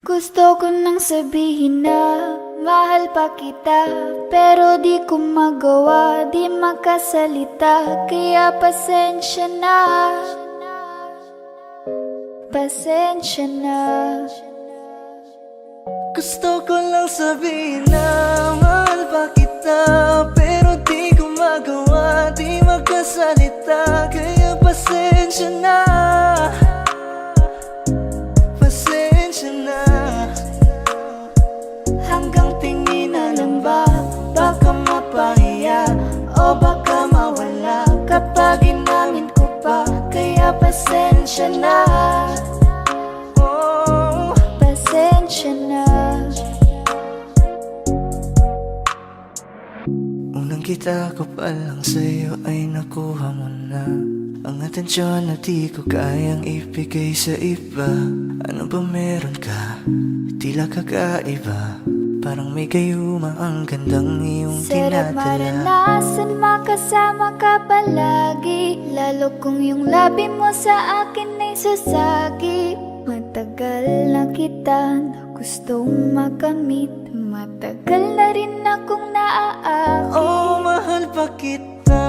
Gusto ko nang sabihin na mahal pa kita, pero di ko magawa, di makasalita. Kaya pasensya na, pasensya na. Gusto ko lang sabihin na mahal pa kita, pero di ko magawa, di makasalita. Kaya pasensya na, pasensya na. Hanggang tingin na lang ba, baka mapahiya o baka mawala kapag inamin ko pa. Kaya pasensya na, oh, Pasensya na. unang kita ko pa lang sa'yo ay nakuha mo na ang atensyon na di ko kayang ibigay sa iba. Ano ba meron ka? Tila kakaiba, parang may gayuma ang gandang iyong Sarap tinadala. maranasan, makasama ka palagi, lalo kung yung labi mo sa akin ay sasagi. Matagal na kita na gustong makamit, matagal na rin akong naaakit. Oh, mahal pa kita,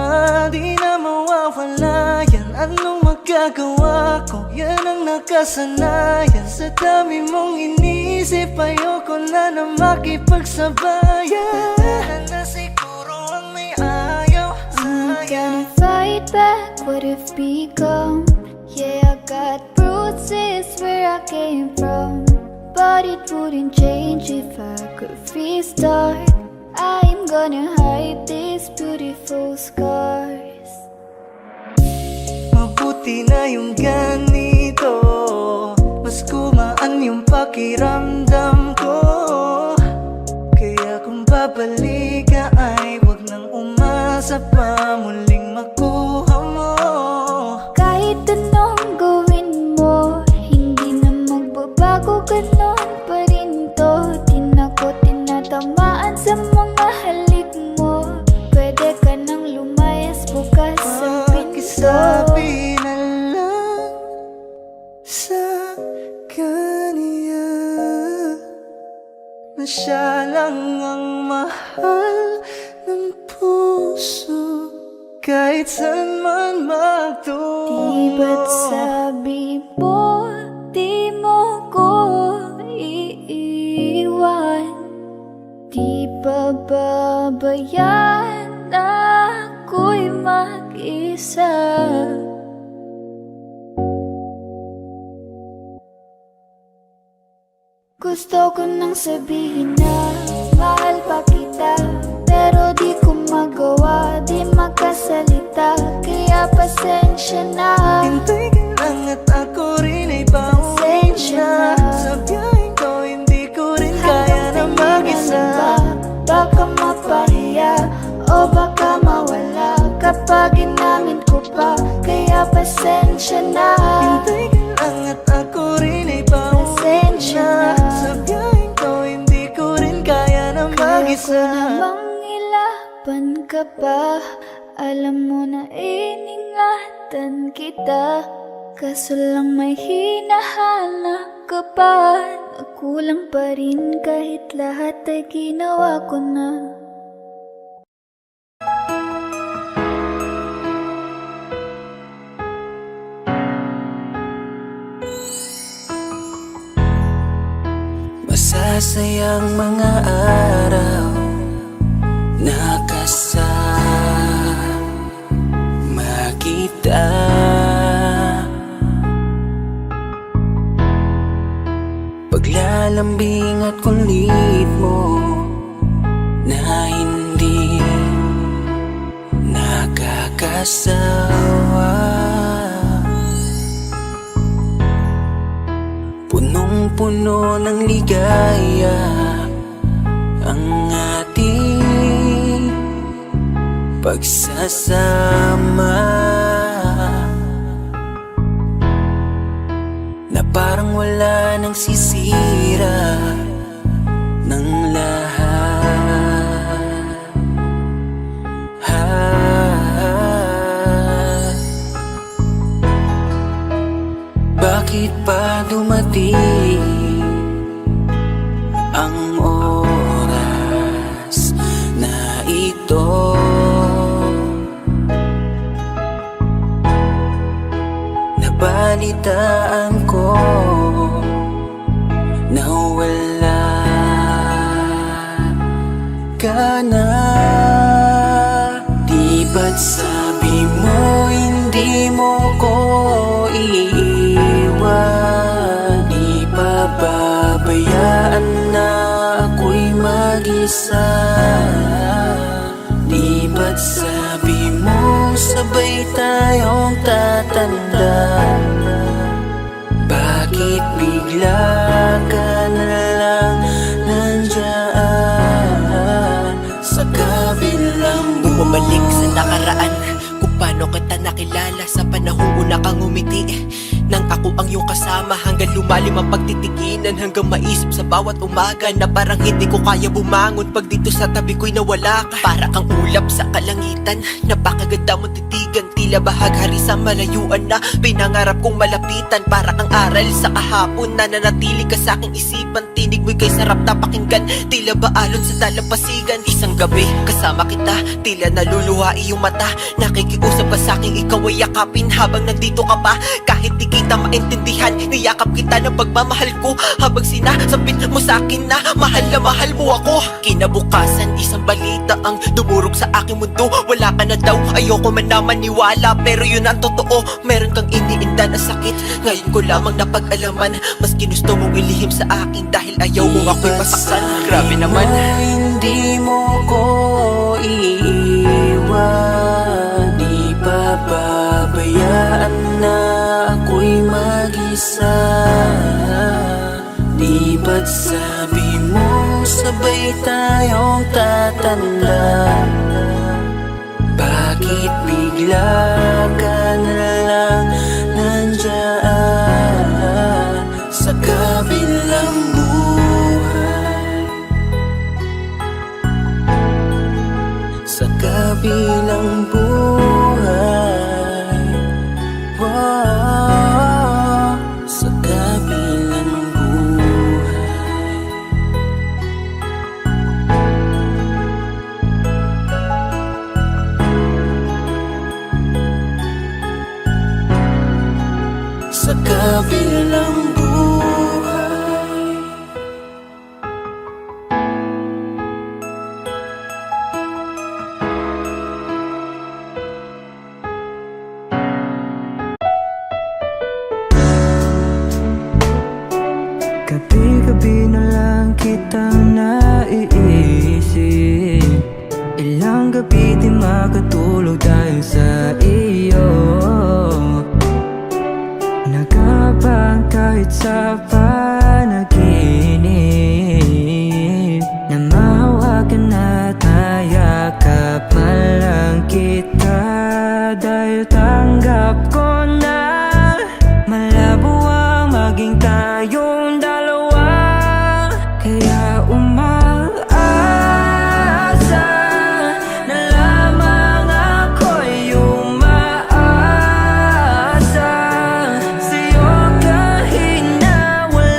di na mawawala yan. Anong magagawa ko? Yan ang nakasanayan. Sa dami mong inisip, ayoko na na makipagsabayan. Tatanan na siguro ang may ayaw I'm sa'yo. gonna fight back what if become. Yeah, I got bruises where I came from, but it wouldn't change if I could restart. I'm gonna hide these beautiful scars. Mabuti na yung ganito, mas gumaan yung pakiramdam ko. Kaya kung babalik ka ay wag nang umasa pa muling makuha mo. Kahit anong gawin mo, hindi na magbabago, ganon pa rin to. Di na ko tinatamaan sa mga halik mo. Pwede ka nang lumayas, bukas ang pinto. Pakisabi na lang sa kanya na siya lang ang mahal ng puso, kahit saan man magtungo. Di ba't sabi mo, di mo ko iiwan? Di ba babayaan na ako'y mag-isa? Gusto ko nang sabihin na mahal pa kita, pero di ko magawa, di makasalita. Kaya pasensya na, Hintay ka lang at ako rin ay pauwi pasensya na. na. Sa biyaheng ko hindi ko rin kaya na mag-isa. Baka mapahiya o baka mawala kapag inamin ko pa. Kaya pasensya na, Hintay ka lang at ako rin ay pauwi pasensya na. na. Sa biyaheng ko hindi ko rin kaya na Kaya ko mag-isa. namang ilaban ka pa, alam mo na iningatan kita. Kaso lang may hinahanap ka pa, nagkulang pa rin kahit lahat ay ginawa ko na. Masasayang mga araw na kasama kita. Paglalambing at kulit mo na hindi nakakasawa. Punong-puno ng ligaya ang ating pagsasama, na parang wala nang sisira ng lahat. ito. Nabalitaan ko na wala ka na. Di ba't sabi mo hindi mo ko iiwan? Di pa babayaan na ako'y mag-isa? Di ba't sabi mo sabay tayong tatanda? Bakit bigla ka na lang nandyan sa kabilang buhay? Bumalik sa nakaraan, kung paano kita nakilala sa panahong una kang umiti. Nang ako ang iyong kasama, hanggang lumalim ang pagtitikinan, hanggang maisip sa bawat umaga na parang hindi ko kaya bumangon pag dito sa tabi ko'y nawala ka. Para kang ulap sa kalangitan, napakaganda mong titigan, tila bahaghari sa malayuan na pinangarap kong malapitan. Para kang aral sa kahapon na nanatili ka sa aking isipan, tinig mo'y kay sarap na pakinggan, tila ba alon sa dalampasigan. Isang gabi kasama kita, tila naluluha iyong mata, nakikiusap ka sa aking ikaw ay yakapin habang nandito ka pa. Kahit di kita maintindihan, niyakap kita ng pagmamahal ko, habang sinasabit mo sa akin na mahal mo ako. Kinabukasan, isang balita ang dumurog sa aking mundo. Wala ka na daw, ayoko man na maniwala, pero yun ang totoo. Meron kang iniinda na sakit, ngayon ko lamang napag-alaman. Mas ginusto mong ilihim sa akin dahil ayaw mong ako'y masaktan. Grabe naman. Hindi mo ko iiwan, di pa babayaan na ako'y mag-isa. Di ba't sabi mo sabay tayong tatanda? Bakit bigla ka na lang nandyan sa kabilang buhay? Sa kabilang buhay, wow, sa kabilang buhay. Sa kabilang buhay. Gabi-gabi na lang kitang naiisip. Ilang gabi di makatulog dahil sa iyo. Nagabang kahit sa panaginip, na mahawakan at mayakap man lang kita. Dahil tanggap ko na malabo ang maging tayong dalawa. Kaya umaasa na lamang ako'y umaasa sa'yo kahit na wala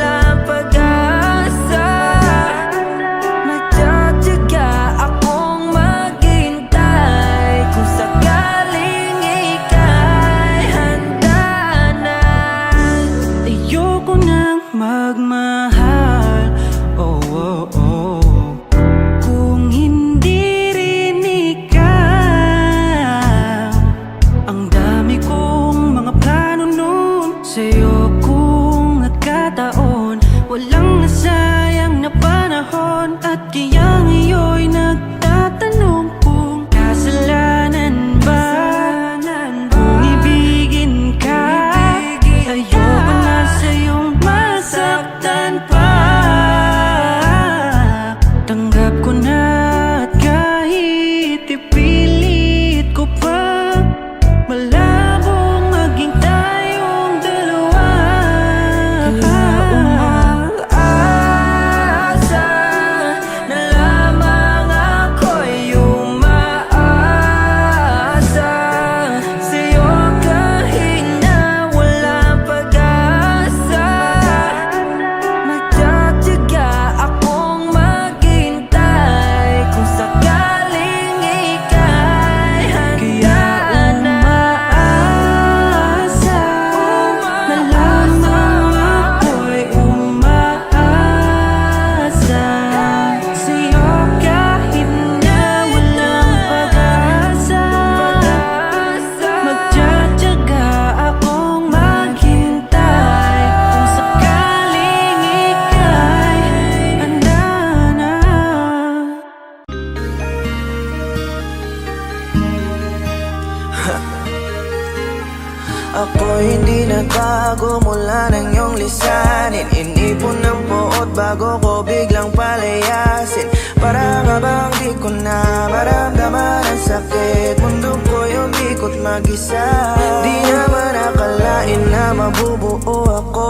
Ako hindi nagbago mula ng iyong lisanin. Inipon ng buot bago ko biglang palayasin. Para nga bang di ko na maramdaman ang sakit. Mundo ko'y umikot mag-isa. Di naman akalain na mabubuo ako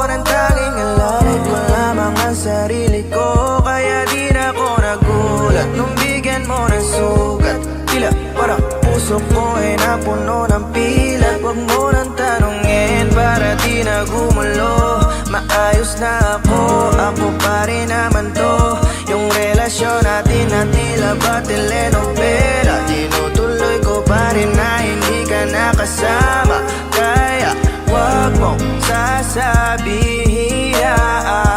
ng tanging alalay ko lamang ang sarili ko. Kaya di na ako nagulat nung bigyan mo ng sugat. Tila parang puso ko ay napuno ng pilat. Huwag mo nang tanungin para di na gumulo. Maayos na ako pa rin naman to. Yung relasyon natin na tila ba telenovela. Tinutuloy ko pa rin na hindi ka nakasama. Kaya wag mong sasabihin na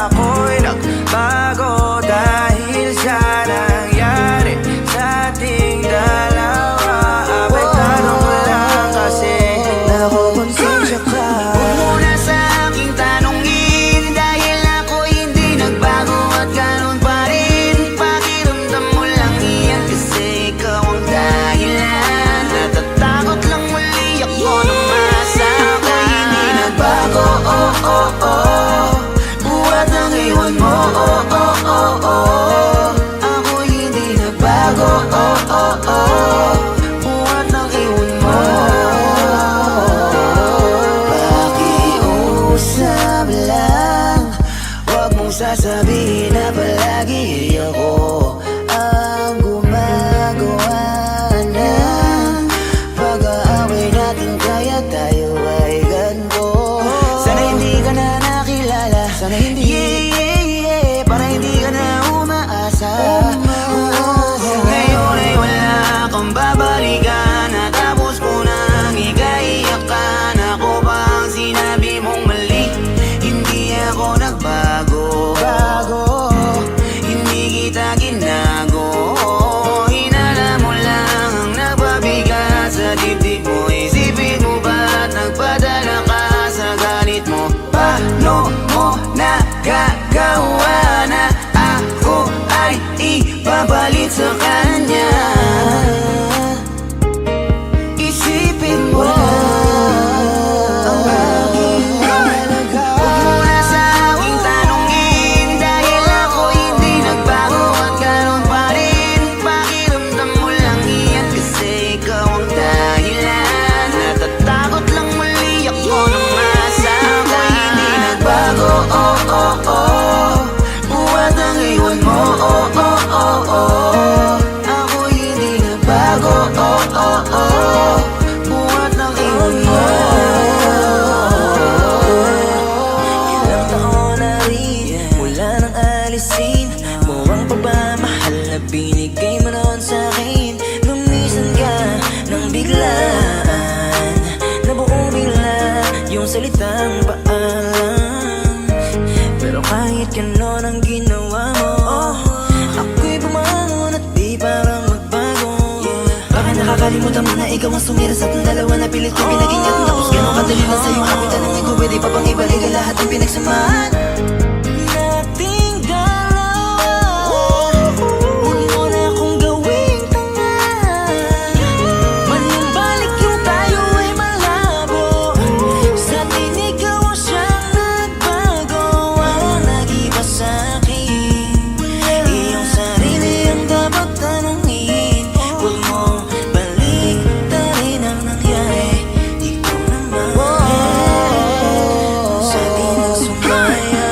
ako'y nagbago dahil sa nangyari sa ating dalawa. Apektado ko lang kasi nakukonsensya ka. Huwag mo na sa aking tanongin dahil ako hindi nagbago at ganun pa rin. Pakiramdam mo lang iyan kasi ikaw ang dahilan. Natatakot lang muli ako na masama. Hindi nagbago, oh oh oh. Buhat ng iwan mo, oh oh oh oh. Ako hindi nagbago, oh oh oh. Buhat ng iwan mo. Pakiusap lang, huwag mong sasabihin na palagi ako ang gumagawa ng pag-aaway natin kaya tayo ay ganito. Sana hindi ka na nakilala, sana hindi para hindi ka na umaasa. Ngayon ay wala kang babalikan. Natapos ko nang ikaiyakan. Ako ba ang sinabi mong mali? Hindi ako nagbago, hindi kita ginago. Hinala mo lang ang nagpabigat sa dibdib mo. Isipin mo ba't nagpadala ka sa galit mo? Paano mo nagagawa na ako ay ipapalit sa kanya? Isipin mo ang aking halaga. Huwag mo na sa aking tanongin dahil ako hindi nagbago at ganun pa rin. Pakiramdam mo lang iyan kasi ikaw ang dahilan. Natatakot lang muli ako na masama. Hindi nagbago, oh oh oh. Buhat ang iwan mo, oh oh oh oh. Ako hindi nagbago, oh oh oh. Buhat ng iwan mo. Ilang taon na rin mula nang alisin mo ang pagmamahal na binigay mo noon sa'kin. Lumisan ka ng biglaan, nabuo bigla yung salitang paalam. Pero kahit ganon ang ginawa mo, ako'y bumangon at di parang magbago. Baka nakakalimutan mo na ikaw ang sumira sa ating dalawa na pilit ko pinag-ingat. Tapos ganon kadali na sa'yo ako'y tanongin ko, pwede pa bang ibalik ang lahat ng pinagsamahan nating dalawa? Huwag mo na akong gawing tanga. Manumbalik yung tayo ay malabo. Sa atin ikaw ang siyang nagbago. Walang nag-iba sa'kin. Iyong sarili ang dapat tanongin. Huwag mong baliktarin ang nangyari. Ikaw naman sa atin ang sumaya.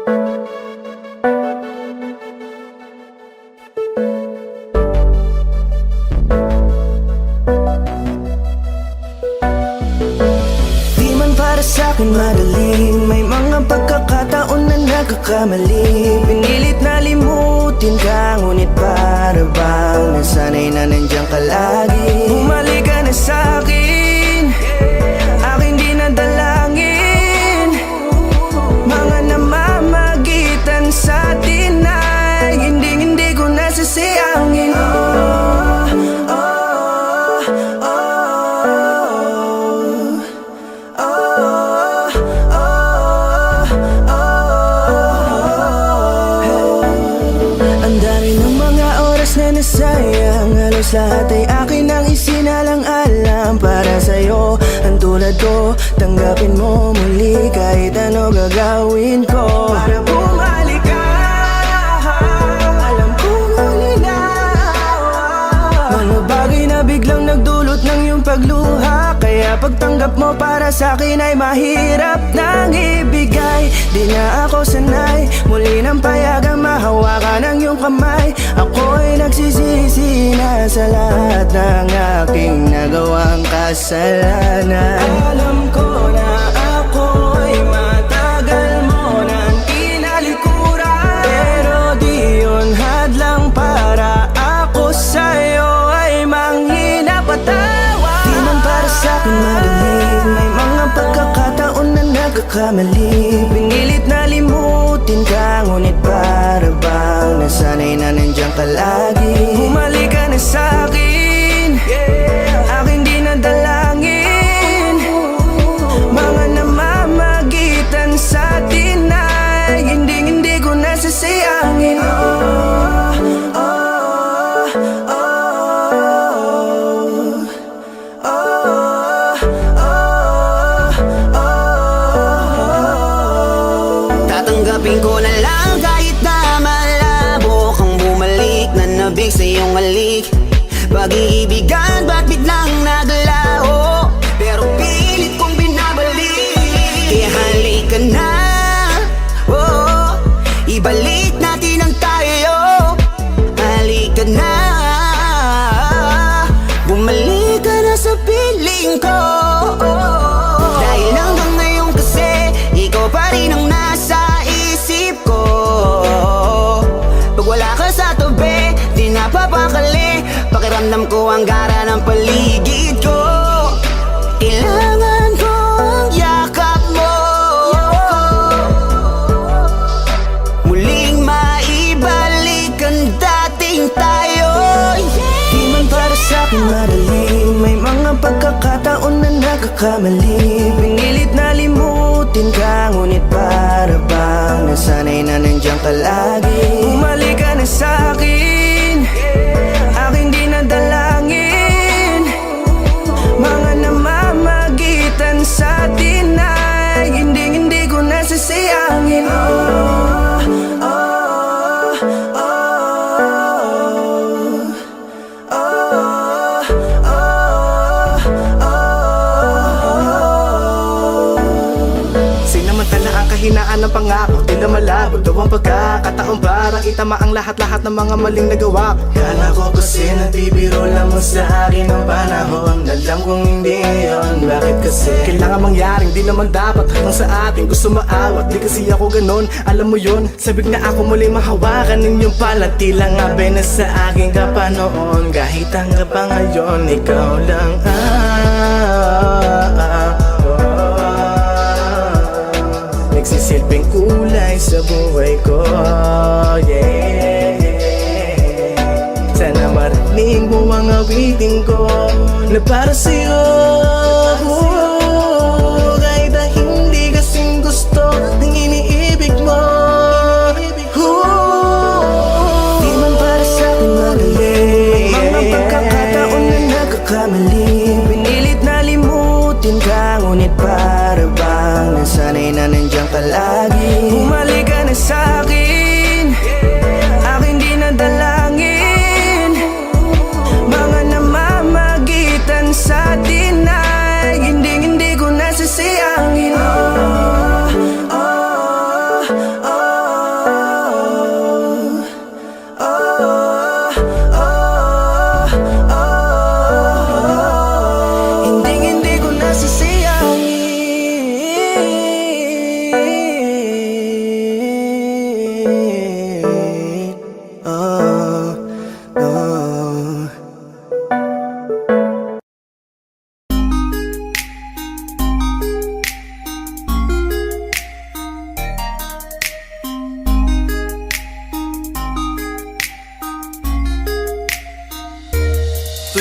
Di man para sa'kin madali, may mga pagkakataon na nagkakamali. Pinilit na limutin ka, ngunit para bang nasanay na nandiyan ka lagi. Bumalik ka na sa'kin, aking di nadalangin. Mga namamagitan sa atin ay hindi ko nasasayangin. Ang dami ng mga oras na nasayang, halos lahat ay akin ang isinalang-alam para sa'yo. Ang tulad ko, tanggapin mo muli kahit ano gagawin ko para bumalik ka. Alam kong ulinaw, mga bagay na biglang nagdulot ng iyong pagluha, kaya pagtanggap mo para sa'kin ay mahirap nang ibigay. Di na ako sanay, muli nang payagang mahawakan ang iyong kamay. Ako'y nagsisisi na sa lahat ng aking nagawang kasalanan. Alam ko na ako'y matagal mo nang tinalikuran, pero di yun hadlang para ako sa'yo ay manghina patawa. Di man para sa'kin madali, may mga pagkakataon na nagkakamali. Pinilit na limutin ka, ngunit para bang nasanay na nandiyan ka lagi. Bumalik ka na sa'kin, aking di nadalangin. Mga namamagitan sa atin ay hindi ko nasasayangin. Tatanggapin ko na lang kahit na malabo kang bumalik na nabig sa iyong halik. Pag-iibigan ba't biglang naglaho, pero pilit kong binabalik. Kaya halika na, oh, ibalik natin ang tayo. Halika na, bumalik ka na sa piling ko. Dahil hanggang ngayon kasi ikaw pa rin ang nasa isip ko. Pag wala ka sa tabi, di napapakali. Pakiramdam ko ang gara ng paligid ko. Kailangan ko ang yakap mo, muling maibalik ang dating tayo. Di man para sa'kin madali, may mga pagkakataon na nagkakamali. Pinilit na limutin ka, ngunit para bang nasanay na nandiyan ka lagi. Bumalik ka na sa'kin, aking di nadalangin. Mga namamagitan sa atin ay hindi ko nasasayangin. Sinamantala ang kahinaan ng pangako, tila malabo daw ang pagkakataon para itama ang lahat-lahat ng mga maling nagawa. Kala ko kasi nabibiro lang mo sa akin ang panahon. Alam kong hindi yun, bakit kasi kailangan mangyaring di naman dapat hanggang sa atin gusto maawat. Di kasi ako ganon, alam mo yun. Sabik na ako muli mahawakan ninyong palat, tila nga na sa aking kapanoon. Kahit hanggang pa ngayon, ikaw lang nagsisilbing kulay sa buhay ko, yeah. Sana marinig mo ang awitin ko na para sa'yo, kahit na hindi kasing gusto ng iniibig mo. Di man para sa'kin madali, mga pagkakataon na nagkakamali. Pinilit na limutin ka, ngunit para bang nasanay na nandiyan ka lagi. Bumalik ka na sa'kin, aking di nadalangin. Mga namamagitan sa atin na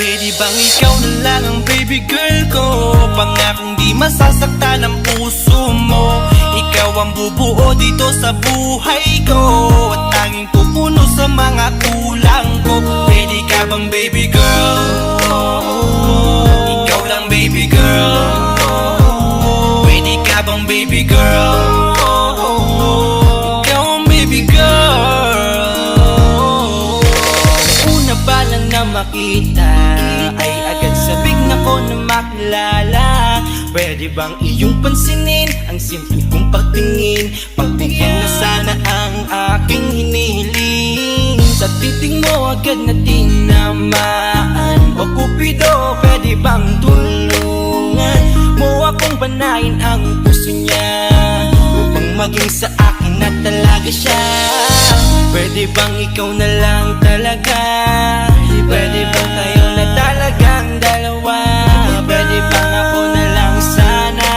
Pwede bang ikaw na lang ang baby girl ko? Pangakong di masasaktan ang puso mo. Ikaw ang bubuo dito sa buhay ko, at tanging pupuno sa mga kulang ko. Pwede ka bang baby girl? Ikaw lang baby girl. Pwede ka bang baby girl? Ikaw ang baby girl. Una pa lang na makita ay agad sabik na ko na makilala. Pwede bang iyong pansinin ang simple kong pagtingin? Pagbigyan na sana ang aking hinihiling. Sa titing mo agad na tinamaan. O Cupido, pwede bang tulungan mo akong banayin ang puso niya, upang maging sa akin na talaga siya? Pwede bang ikaw na lang talaga? Pwede bang tayo na talagang dalawa? Pwede bang ako na lang sana?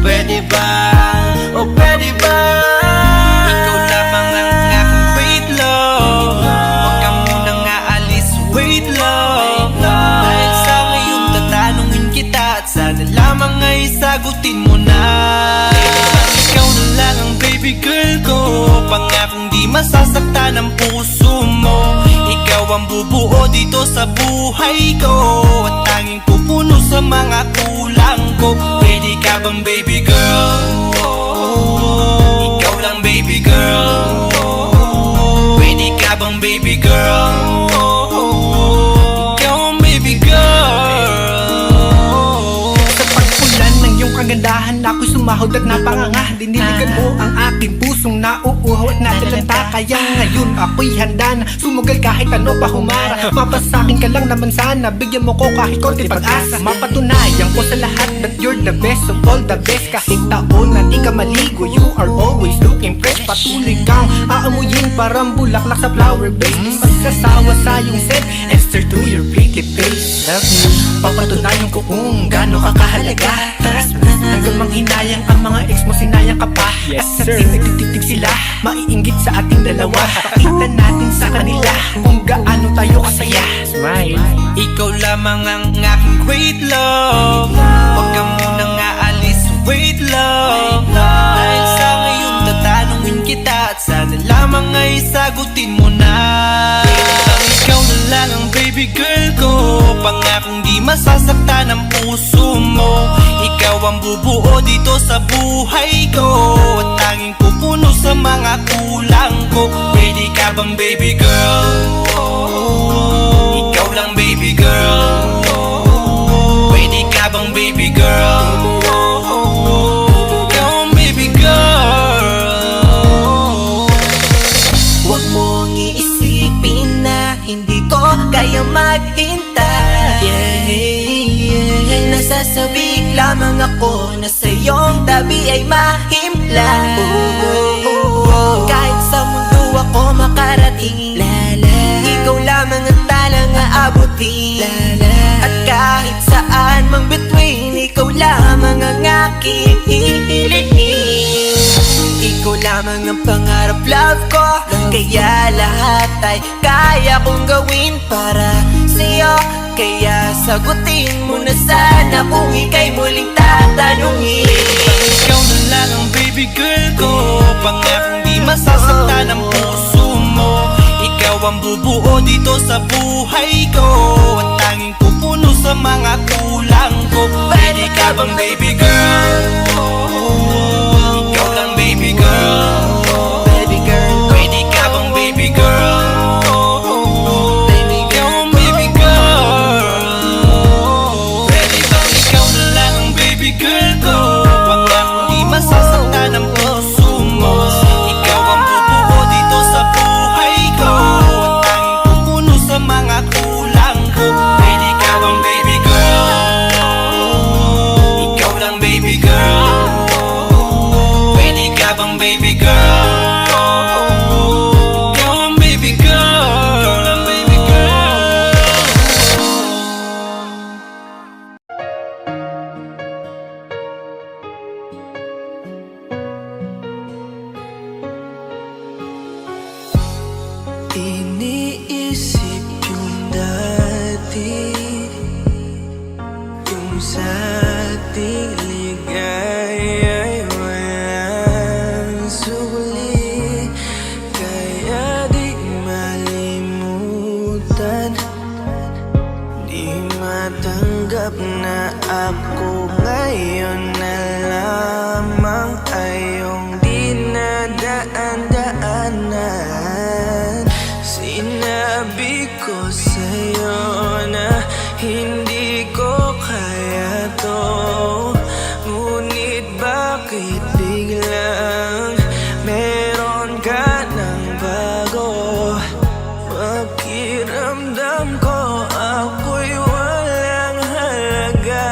Pwede ba? O pwede ba? Ikaw lamang ang aking wait love. Huwag ka munang aalis, wait love. Dahil sa ngayon tatanungin kita, at sana lamang ay sagutin mo na. Pwede bang ikaw na lang ang baby girl ko? Pangakong di masasaktan ang puso mo. Ikaw ang bubuo dito sa buhay ko, at tanging pupuno sa mga kulang ko. Pwede ka bang baby girl? Ikaw lang baby girl. Pwede ka bang baby girl? Ikaw ang baby girl. Sa pagpulan ng iyong kagandahan, ako'y sumahod at napanganga. Diniligan mo ang aking pusong nauuhaw at natalanta. Kaya ngayon ako'y handa na sumugal kahit ano pa humara. Mapasakin ka lang naman sana, bigyan mo ko kahit konti pag-asa. Mapatunayan ko sa lahat that you're the best of all the best. Kahit taon na di ka maligo, you are always looking fresh. Patuloy kang aamuyin parang bulaklak sa flower base. Di magsasawa sa iyong scent and stare to your pretty face. Love you, papatunayan ko kung gaano ka kahalaga. Hanggang manghinayang ang mga ex mo, sinayang ka pa. At sa nagtitig sila, maiinggit sa ating dalawa. Pakita natin sa kanila kung gaano tayo kasaya. Smile. Ikaw lamang ang aking great love. Huwag ka munang aalis, wait love. Dahil sa ngayon tatanungin kita, at sana lamang ay sagutin mo na. Pwede bang ikaw na lang ang baby girl ko? Pangakong di masasaktan ang puso mo. Ikaw ang bubuo dito sa buhay ko, at tanging pupuno sa mga kulang ko. Pwede ka bang baby girl? Ikaw lang baby girl. Pwede ka bang baby girl? Ikaw ang baby girl. Huwag mong iisipin na hindi ko kaya maghintay. Nasasabik lamang ako na sa iyong tabi ay mahimlay. Kahit sa mundo ako makarating, ikaw lamang ang talang aabutin. At kahit saan mang between, ikaw lamang ang aking hihilihin. Ikaw lamang ang pangarap, love ko. Kaya lahat ay kaya kong gawin para sa'yo. Kaya sagutin mo na sana kung ika'y muling tatanungin. Ikaw na lang ang baby girl ko. Pangakong di masasaktan ang puso mo. Ikaw ang bubuo dito sa buhay ko, at tanging pupuno sa mga kulang ko. Pwede ka bang baby girl? Ikaw lang baby girl. Baby girl, Pwede ka bang baby girl? baby Ikaw girl, ang baby girl. Pwede bang ikaw na lang ang baby girl ko? Pangakong di masasaktan ang puso mo. Ikaw ang bubuo dito sa buhay ko, at tanging pupuno sa mga kulang ko. Pwede ka bang baby girl? Ikaw lang baby girl. Pwede ka bang baby girl? Ikaw ang baby girl. Ikaw lang baby girl. Iniisip yung dati sa ating ligaya'y walang suli, kaya di malimutan. Di matanggap na ako ngayon na lamang ay iyong dinadaan-daanan. Sinabi ko sa'yo na hindi ko kaya to, ngunit bakit biglang meron ka ng bago? Pakiramdam ko ako'y walang halaga.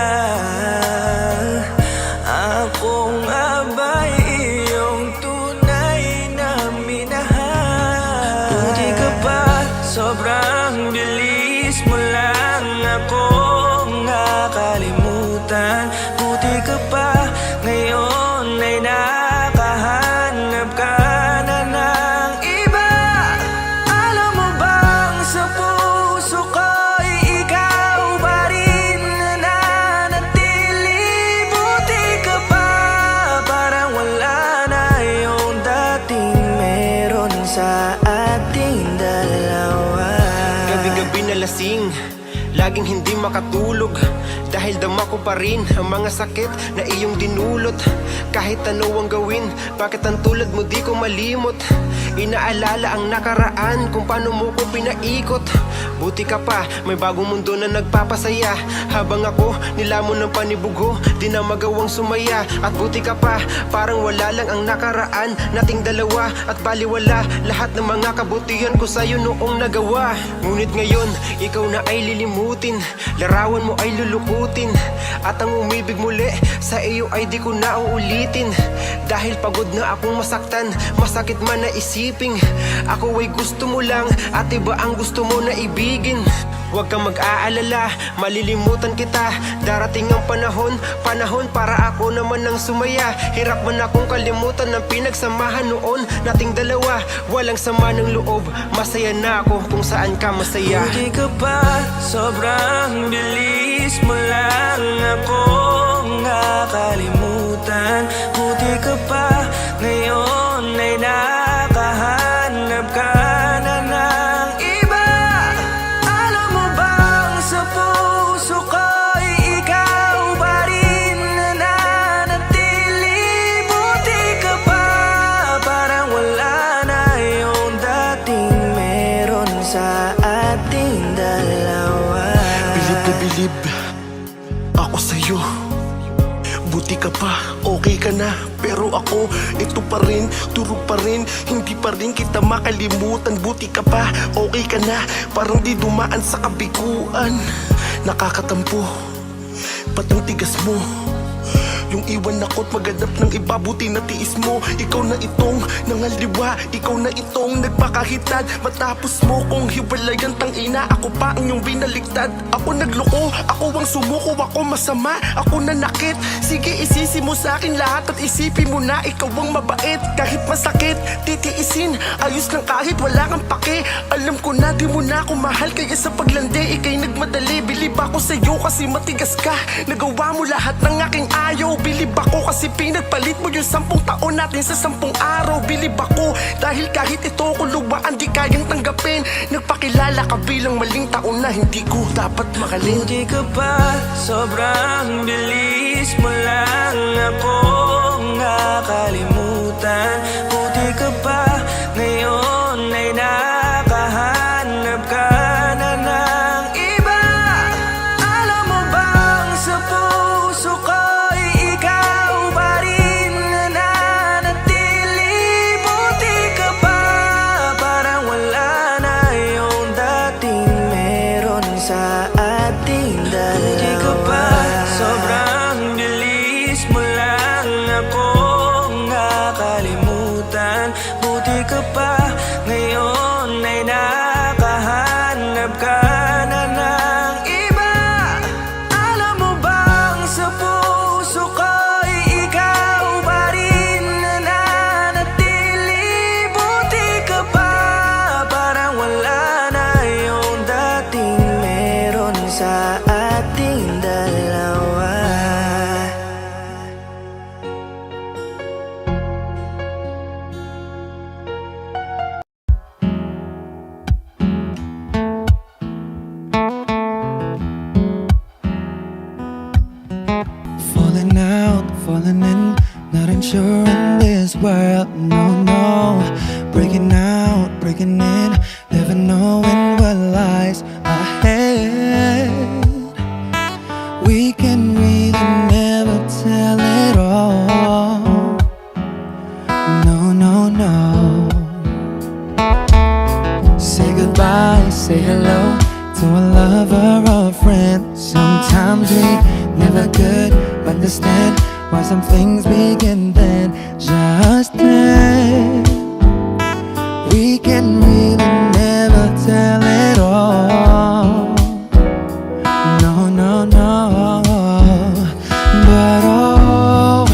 Ako nga ba'y iyong tunay na minahal? Buti ka pa, sobrang bilis mo lang akong nakalimutan. Buti ka pa, ngayon ay nakahanap ka na ng iba. Alam mo bang sa puso ko'y ikaw pa rin nananatili? Buti ka pa, parang wala na yung dating meron sa ating dalawa. Gabi-gabi na lasing, laging hindi makatulog, dahil dama ko pa rin ang mga sakit na iyong dinulot. Kahit ano ang gawin, bakit ang tulad mo di ko malimot? Inaalala ang nakaraan, kung paano mo ko pinaikot. Buti ka pa, may bagong mundo na nagpapasaya, habang ako nilamon ng panibugo, di na magawang sumaya. At buti ka pa, parang wala lang ang nakaraan nating dalawa, at baliwala lahat ng mga kabutihan ko sa'yo noong nagawa. Ngunit ngayon, ikaw na ay lilimutin, larawan mo ay lulukutin, at ang umibig muli sa iyo ay di ko na uulitin. Dahil pagod na akong masaktan, masakit man na isiping ako ay gusto mo lang, at iba ang gusto mo na ibigin. Huwag kang mag-aalala, malilimutan kita. Darating ang panahon para ako naman ang sumaya. Hirap man akong kalimutan ng pinagsamahan noon nating dalawa. Walang sama ng loob, masaya na ako kung saan ka masaya. Buti ka pa, sobrang bilis mo lang akong nakalimutan. Buti ka pa, ngayon ay nakahanap ka na ng iba. Alam mo bang sa puso ko'y ikaw pa rin nananatili? Buti ka pa, parang wala na yung dating meron sa ating dalawa. Bilib na bilib ako sa'yo. Buti ka pa, okay ka na. Pero ako, ito pa rin, turo pa rin, hindi pa rin kita makalimutan. Buti ka pa, okay ka na, parang di dumaan sa kabiguan. Nakakatampo, ba't ang tigas mo? Yung iwan ako't maghanap ng iba, buti na tiis mo. Ikaw na itong nangaliwa, ikaw na itong nagpakahitad. Matapos mo kong hiwalayan, tangina, ako pa ang iyong binaligtad. Ako nagloko, ako ang sumuko, ako masama, ako nanakit. Sige, isisi mo sa akin lahat at isipin mo na ikaw ang mabait. Kahit masakit, titiisin, ayos lang kahit wala kang pake. Alam ko na di mo na ako mahal, kaya sa paglandi ikay nagmadali. Bilib ako sa'yo kasi matigas ka, nagawa mo lahat ng aking ayaw. Bilib ako kasi pinagpalit mo yung 10 taon natin sa 10 araw. Bilib ako dahil kahit ito kuluwaan di kayang tanggapin. Nagpakilala ka bilang maling taon na hindi ko dapat makalin. Buti ka pa, sobrang bilis mo lang akong nakalimutan. Buti ka pa, ngayon ay nakahanap ka na ng iba. Alam mo bang sa puso ko'y ikaw pa rin nananatili? Buti ka pa, parang wala na yung dating meron sa ating dalawa. Buti ka pa, sobrang bilis mo lang akong nakalimutan. Buti ka pa, ngayon ay nakahanap ka na ng iba. Alam mo bang sa puso ko'y ikaw pa rin nananatili? Buti ka pa, parang wala na yung dating meron sa ating dalawa. sure in this world, no, no. Breaking out, breaking in, never knowing what lies ahead. We can really never tell it all. No, no, no. Say goodbye, say hello to a lover or a friend. Sometimes we never could understand why some things begin then, just then. We can really never tell it all. No, no, no. But oh,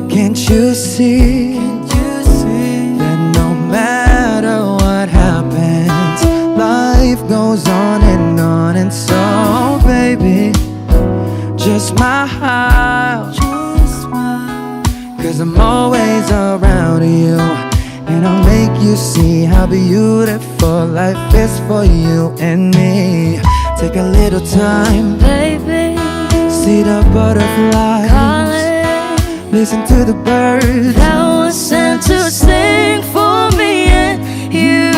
can't you see that no matter what happens, life goes on. And so, baby, just smile, 'cause I'm always around you, and I'll make you see how beautiful life is for you and me. Take a little time, Baby, see the butterflies, calling, listen to the birds. that was sent to sing for me and you.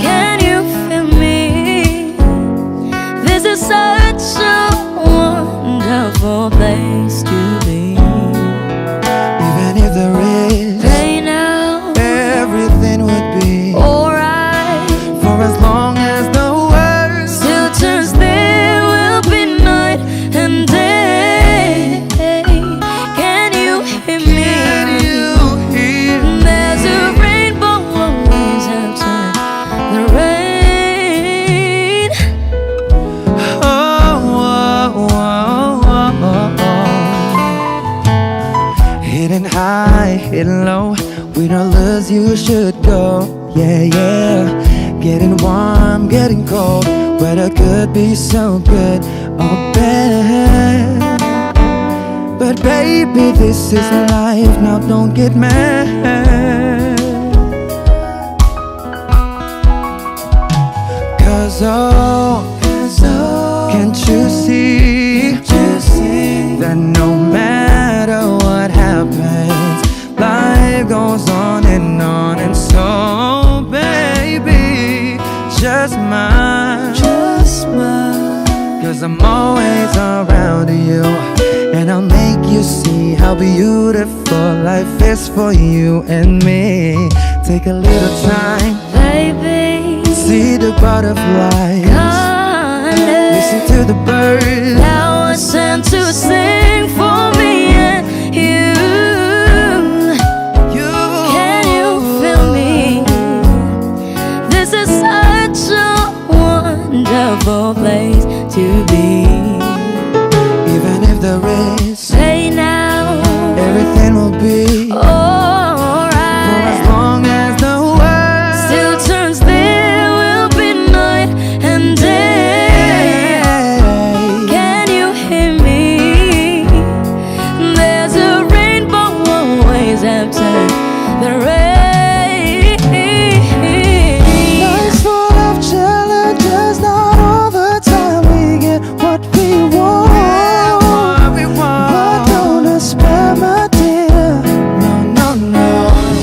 Can you feel me? This is such a wonderful place to be. Even if there is Right now, everything would be alright. for as long as the world Still turns, there will be night and day. Can you hear me? can you hear? There's a rainbow always after the rain. Oh, oh, oh, oh, oh. Hidden high, hidden low, with all lures you should go. Yeah, yeah. Getting warm, getting cold, weather could be so good or bad. But baby, this is life, now don't get mad. 'Cause oh, can't you see that no matter what happens, life goes on. And so, baby, just smile, 'cause I'm always around you, and I'll make you see how beautiful life is for you and me. Take a little time, Baby, see the butterflies, listen to the birds. that was sent to sing for me and you. Can you feel me? This is such a wonderful place to be. Even if there is, Say now, everything will be for alright. as long as the world Still turns, there will be night and day. Can you hear me? There's a rainbow always after the rain. Life's full of challenges, not all the time we get what we want. But don't despair, my dear. No, no, no.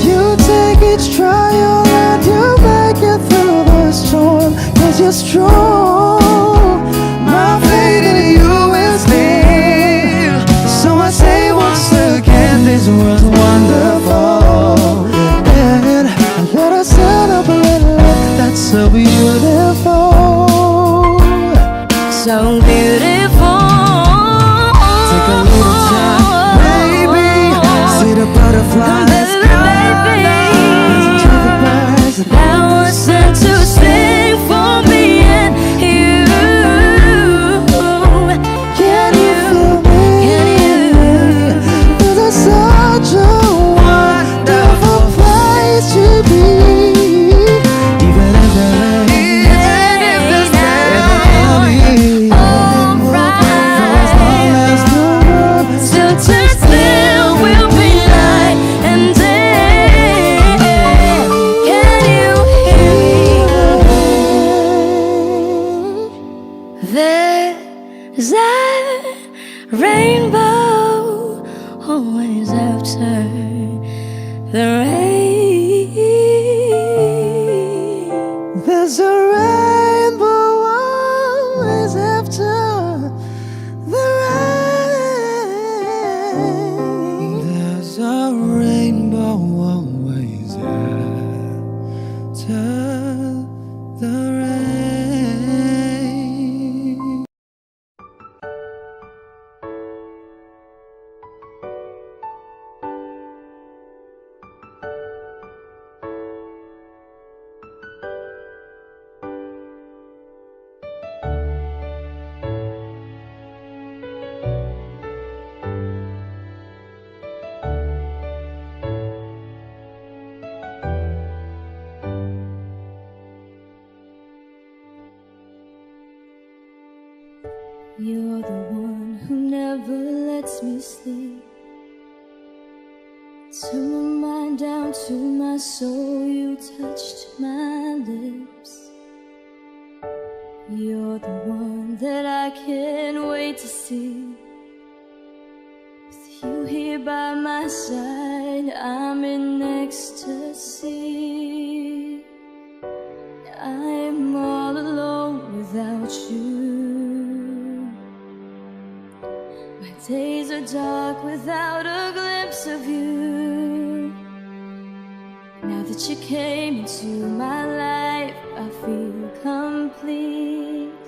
You take each trial and you make it through the storm, 'cause you're strong. My faith in you is near. So I say once again, this world's wonderful. And let us celebrate life that's so beautiful. So beautiful. Take a little time, baby. See the butterflies, Baby, listen to the birds. that was sent to sing for me and the rain. There's a rainbow always after the rain. There's a rainbow always after the rain. You're the one who never lets me sleep. Turn my mind down to my soul, you touched my lips. You're the one that I can't wait to see. With you here by my side, I'm in ecstasy. I'm all alone without you. My days are dark without a glimpse of you. Now that you came into my life, I feel complete.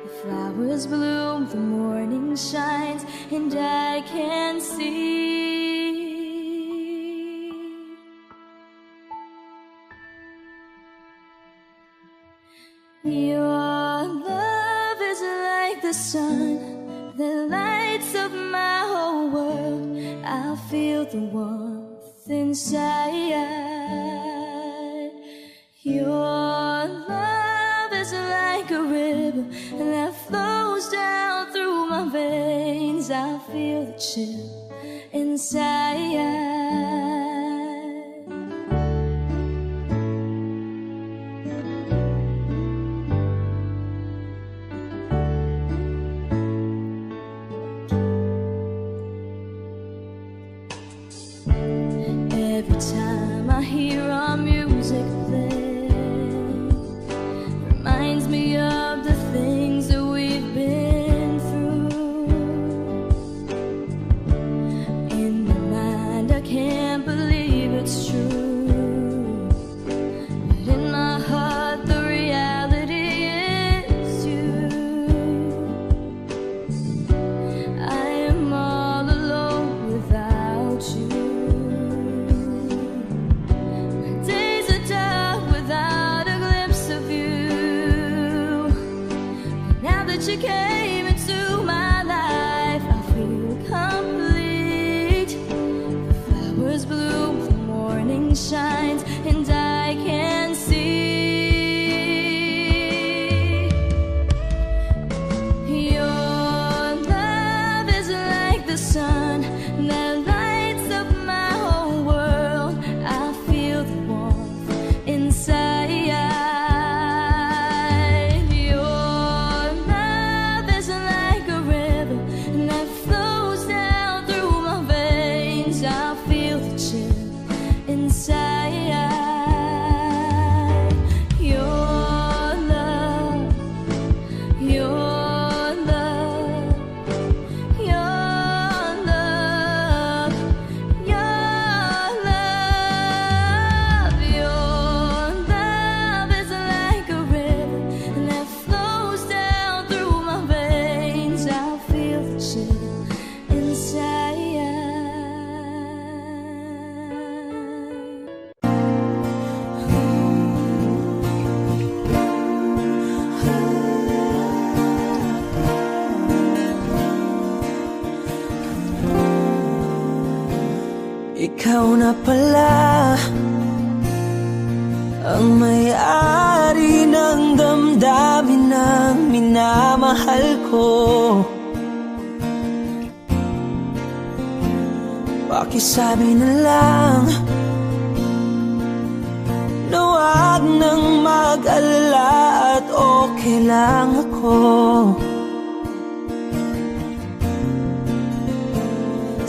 The flowers bloom, the morning shines, and I can see. Your love is like the sun that lights up my whole world. I feel the warmth inside. Your love is like a river that flows down through my veins. I feel the chill inside. Every time I hear our music play, reminds me of the things that we've been through. In my mind, I can't believe it's true, but in my heart, the reality is you. I am all alone without you. You came into my life, I feel complete. The flowers bloom, the morning shines, and I can see. Your love is like the sun that lights up my whole world. I feel the warmth inside. Ikaw na pala ang may-ari ng damdamin ng minamahal ko. Pakisabi na lang na wag nang mag-alala at okay lang ako.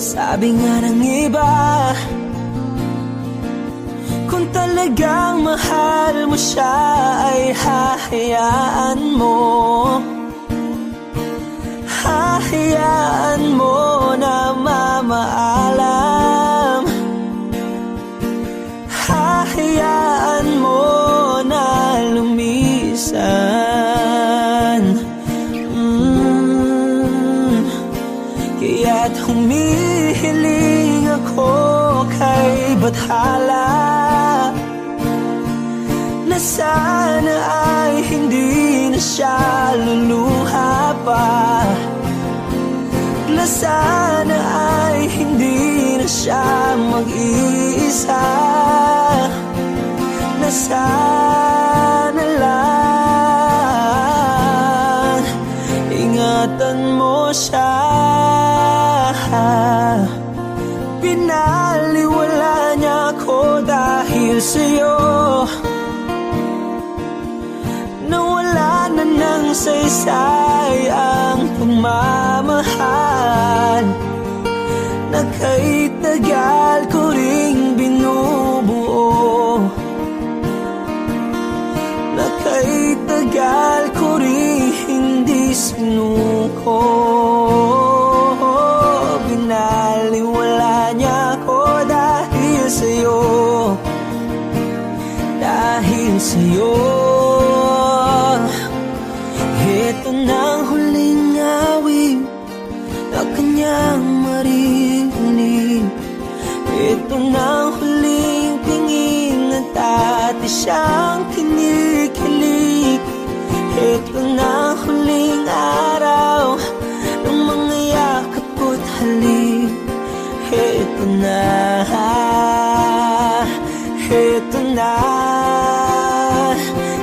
Sabi nga ng iba, talagang mahal mo siya ay hahayaan mo. Hahayaan mo na mamaalam. Hahayaan mo na lumisan. Kaya't humihiling ako kay Bathala na sana ay hindi na siya luluha pa, na sana ay hindi na siya mag-iisa, na sana lang ingatan mo siya. Pinaliwala niya ako dahil sa'yo, nawala na ng saysay ang pagmamahal na kay tagal ko ring binubuo, na kay tagal ko ring hindi sinuko. Binaliwala niya ako dahil sa'yo, dahil sa'yo. Ito nang huling awit na kanyang marinig. Ito nang huling tingin at dati siyang kinikilig. Ito nang huling araw ng mga yakap ko't halik. Ito na, ito na,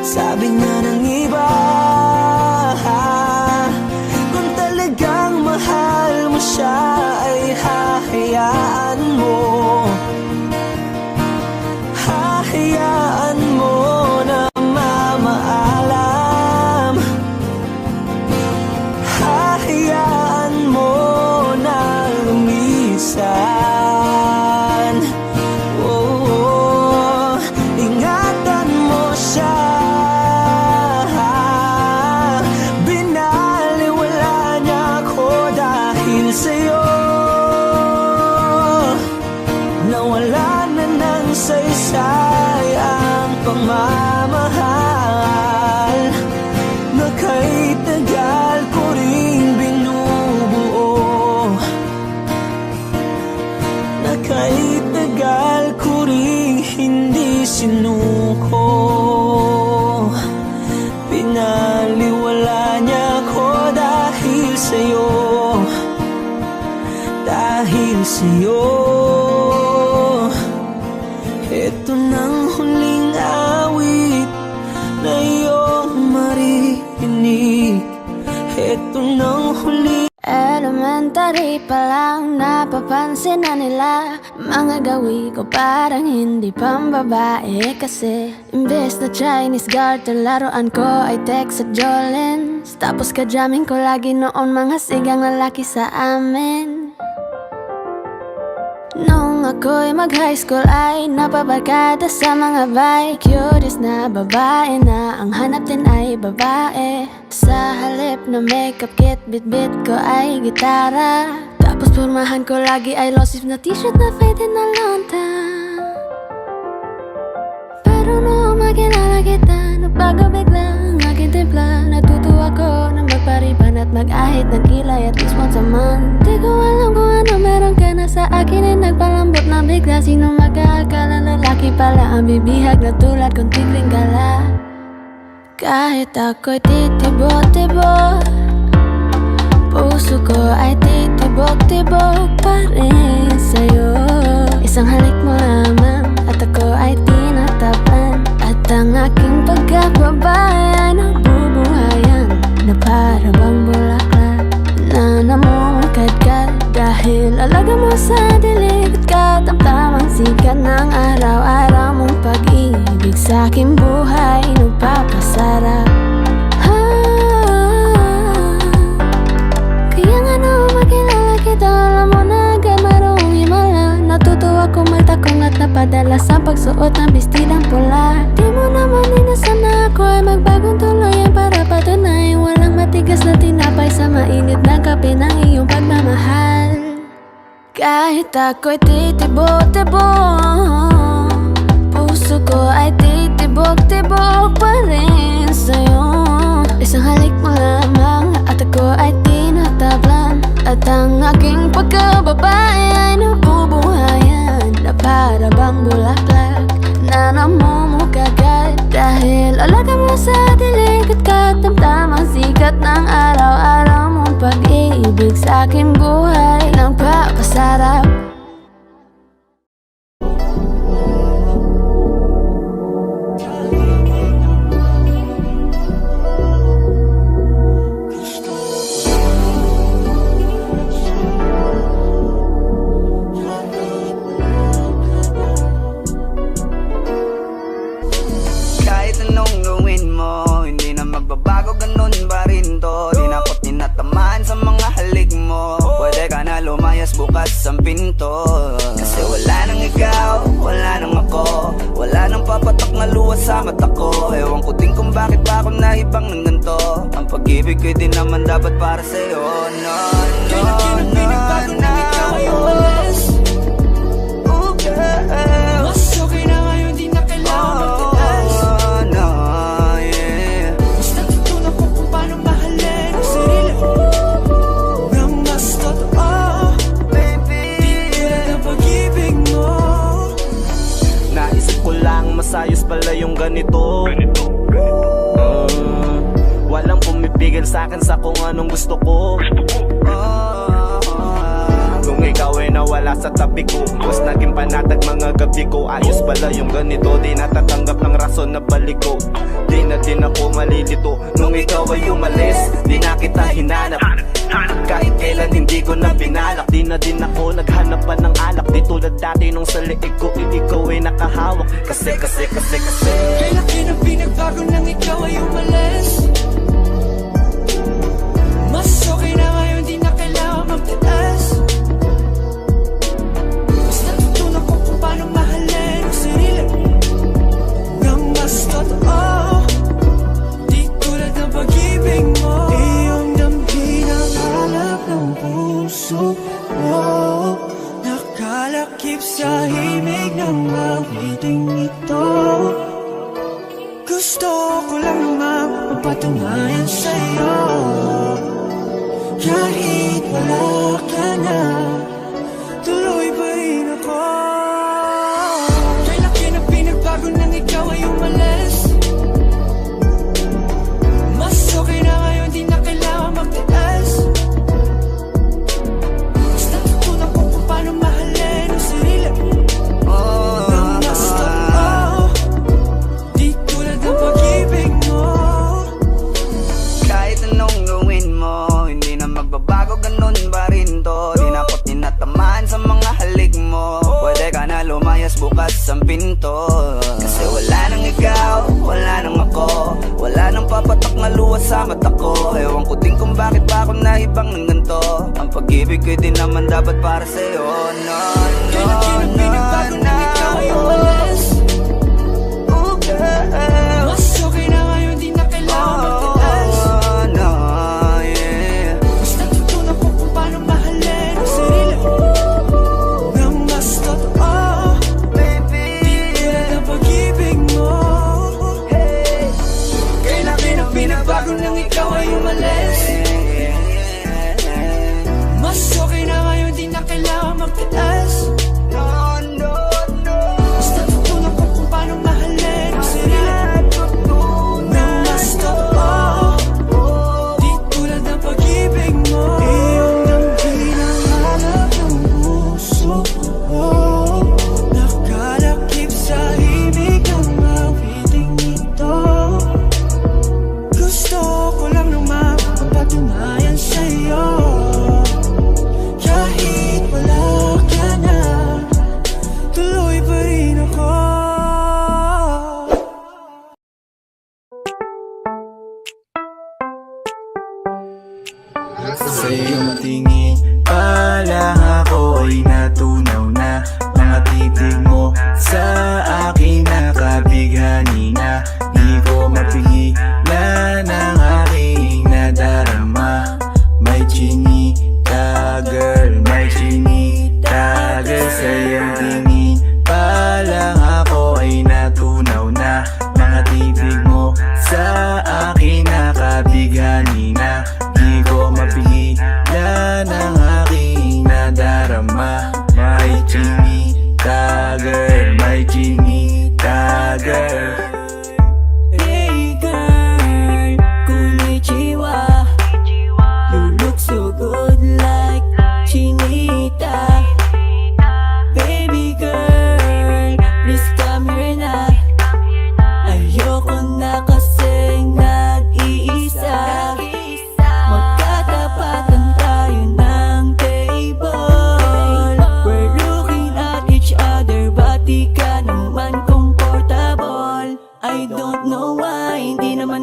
sabi niya ng iba. Kung talagang mahal mo siya ay hahayaan mo. Hahayaan mo na mamaalam. Hahayaan mo na lumisan. Oh, ingatan mo siya. Binaliwala niya ako dahil sa'yo, nawala na ng saysay ang pagmamahal na kay tagal ko ring binubuo, na kay tagal ko ring hindi sinuko. Pinaliwala niya ako dahil sa'yo, dahil sa'yo. Ito nang huling awit na iyong marinig. Ito nang huling Elementary pa lang napapansin na nila mga gawi ko parang hindi pambabae. Kasi imbes na Chinese garter laruan ko ay Tex at Jolens. Tapos ka-jamming ko lagi noon mga sigang lalaki sa amin. Nung ako'y mag-high school ay napabarkada sa mga bike. Curious na babae na ang hanap din ay babae. Sa halip na makeup kit, bit-bit ko ay gitara. Tapos pormahan ko lagi ay low-sleeve na t-shirt na faded na lonta. Pero noong makilala kita, nagbago bigla ang aking timpla. Natutuwa ko na magpariban at mag-ahit ng kilay at least once a month. Di ko alam kung ano meron ka na sa akin ay nagpalambot na bigla. Sino mag-aakala lalaki pala ang bibihag na tulad kong tigring gala. Kahit ako'y titibok-tibok, puso ko ay titibok-tibok pa rin sa'yo. Isang halik mo lamang at ako ay tinatapan. At ang aking pagkakbabae ay nabubuhayan na para bang bulaklak na namumukadkad. Dahil alaga mo sa dilig at katamtamang sikat ng araw-araw mong pag-ibig sa aking buhay nagpapasarap. Kaya nga nung makilala kita, alam mo na agad marunong himala. Natutuwa kung may takong at napadala madalas ang pagsuot ng bestidang pula. Di mo naman inasan na ako ay magbagong tuluyan para patunayan walang matigas na tinapay sa mainit na kape ng iyong pagmamahal. Kahit ako'y titibok-tibok, puso ko ay titibok-tibok pa rin sa'yo. Isang halik mo lamang at ako ay tinatablan, at ang aking pagkababae ay nabubuhayan na para bang bulaklak na namumugagad. Dahil alaga mo sa dilig at katamtamang sikat ng araw-araw mong pag-ibig sa aking buhay nang papasarap. Kahit anong gawin mo, hindi na magbabago, ganun ba rin to? Di na ako tinatamaan sa mga halik mo. Pwede ka na lumayas, bukas ang pinto. Kasi wala nang ikaw, wala nang ako, wala nang papatok na luha sa mata ko. Ewan ko din kung bakit ba ako naibang ng ganito. Ang pag-ibig ko din naman dapat para sa'yo. No, no, no, no, ikaw ay umalis. Oh girl, mas okay na ngayon, di na kailangan magtigas. No, yeah. Mas natutunan ko kung paano mahalin ang sarili nang mas totoo, baby. Di tulad ng pag-ibig mo. Naisip ko lang masayos pala yung ganito. Walang pumipigil sa'kin sa kung anong gusto ko. Nung ikaw ay nawala sa tabi ko, mas naging panatag mga gabi ko. Ayos pala yung ganito, di natatanggap ng rason na balik ko. Di na din ako malilito. Nung ikaw ay umalis, di na kita hinanap. Kahit kailan hindi ko na binalak. Di na din ako naghanap pa ng alak. Di tulad dati nung sa liig ko, ikaw ay nakahawak. Kasi Kailan kinang pinagbago nang ikaw ay umalis? Mas okay na ngayon, di na kailangan magtiis. Mas natutunan ko kung paano mahalin ang sarili nang mas totoo, di tulad ng pag-ibig mo. Iyong damhin ang hanap ng puso mo, nakalakip sa himig ng awiting ito. Gusto ko lang naman mapatunayan sa'yo, kahit wala ka na, tuloy pa rin ako. Kailan kinang pinagbago nang ikaw ay umalis? Mas okay na ngayon, di na kailangan magtiis. Mas natutunan ko kung paano mahalin ang sarili nang mas totoo, di tulad ng pag-ibig mo. Kahit anong gawin mo, hindi na magbabago, ganun ba rin to? Di na ako tinatamaan sa mga halik mo. Pwede ka na lumayas, bukas ang pinto. Kasi wala nang ikaw, wala nang ako, wala nang papatok na luha sa mata ko. Ewan ko din kung bakit ba ako naibang ng ganito. Ang pag-ibig ko din naman dapat para sa'yo. No, no, no, no, ikaw ay umalis. Oh girl, mas okay na ngayon, di na kailangan magtiis. No, yeah. Mas natutunan ko kung paano mahalin ang sarili nang mas totoo, baby. Di tulad ng pag-ibig mo. Hey, kailan kinang pinagbago nang ikaw ay umalis? Mas okay na ngayon, di na kailangan magtiis. No, no, no. Mas natutunan ko kung paano mahalin ang sarili nang mas totoo, di tulad ng pag-ibig mo. Iyong damhin ang hanap ng puso mo, nakalakip sa himig ng awiting ito. Gusto ko lang naman mapatunayan sa'yo, kahit wala ka na, tuloy pa rin ako. Sa iyong tingin pa lang ako ay natunaw na. Mga titig mo sa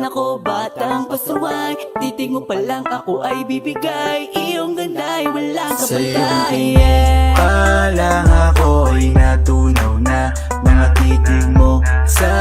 ako batang pasaway. Titig mo pa lang ako ay bibigay. Iyong ganda'y walang Sa iyong kapatay. tingin pa lang ako ay natunaw na. Mga titig mo sa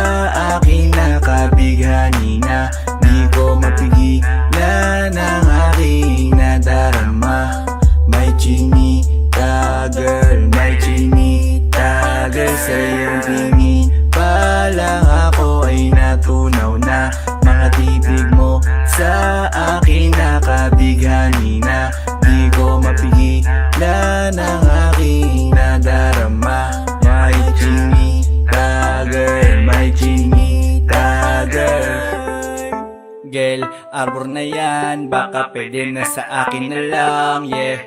akin nakabighani na. Di ko mapigilan ang aking nadarama. May chinita girl, may chinita girl. Sa iyong tingin pa lang ako ay natunaw na. Mga titig mo sa akin nakabighani na. Di ko mapigilan ang aking nadarama. May chinita girl, may chinita girl. Girl, arbor na yan, baka pwede na sa akin na lang, yeah.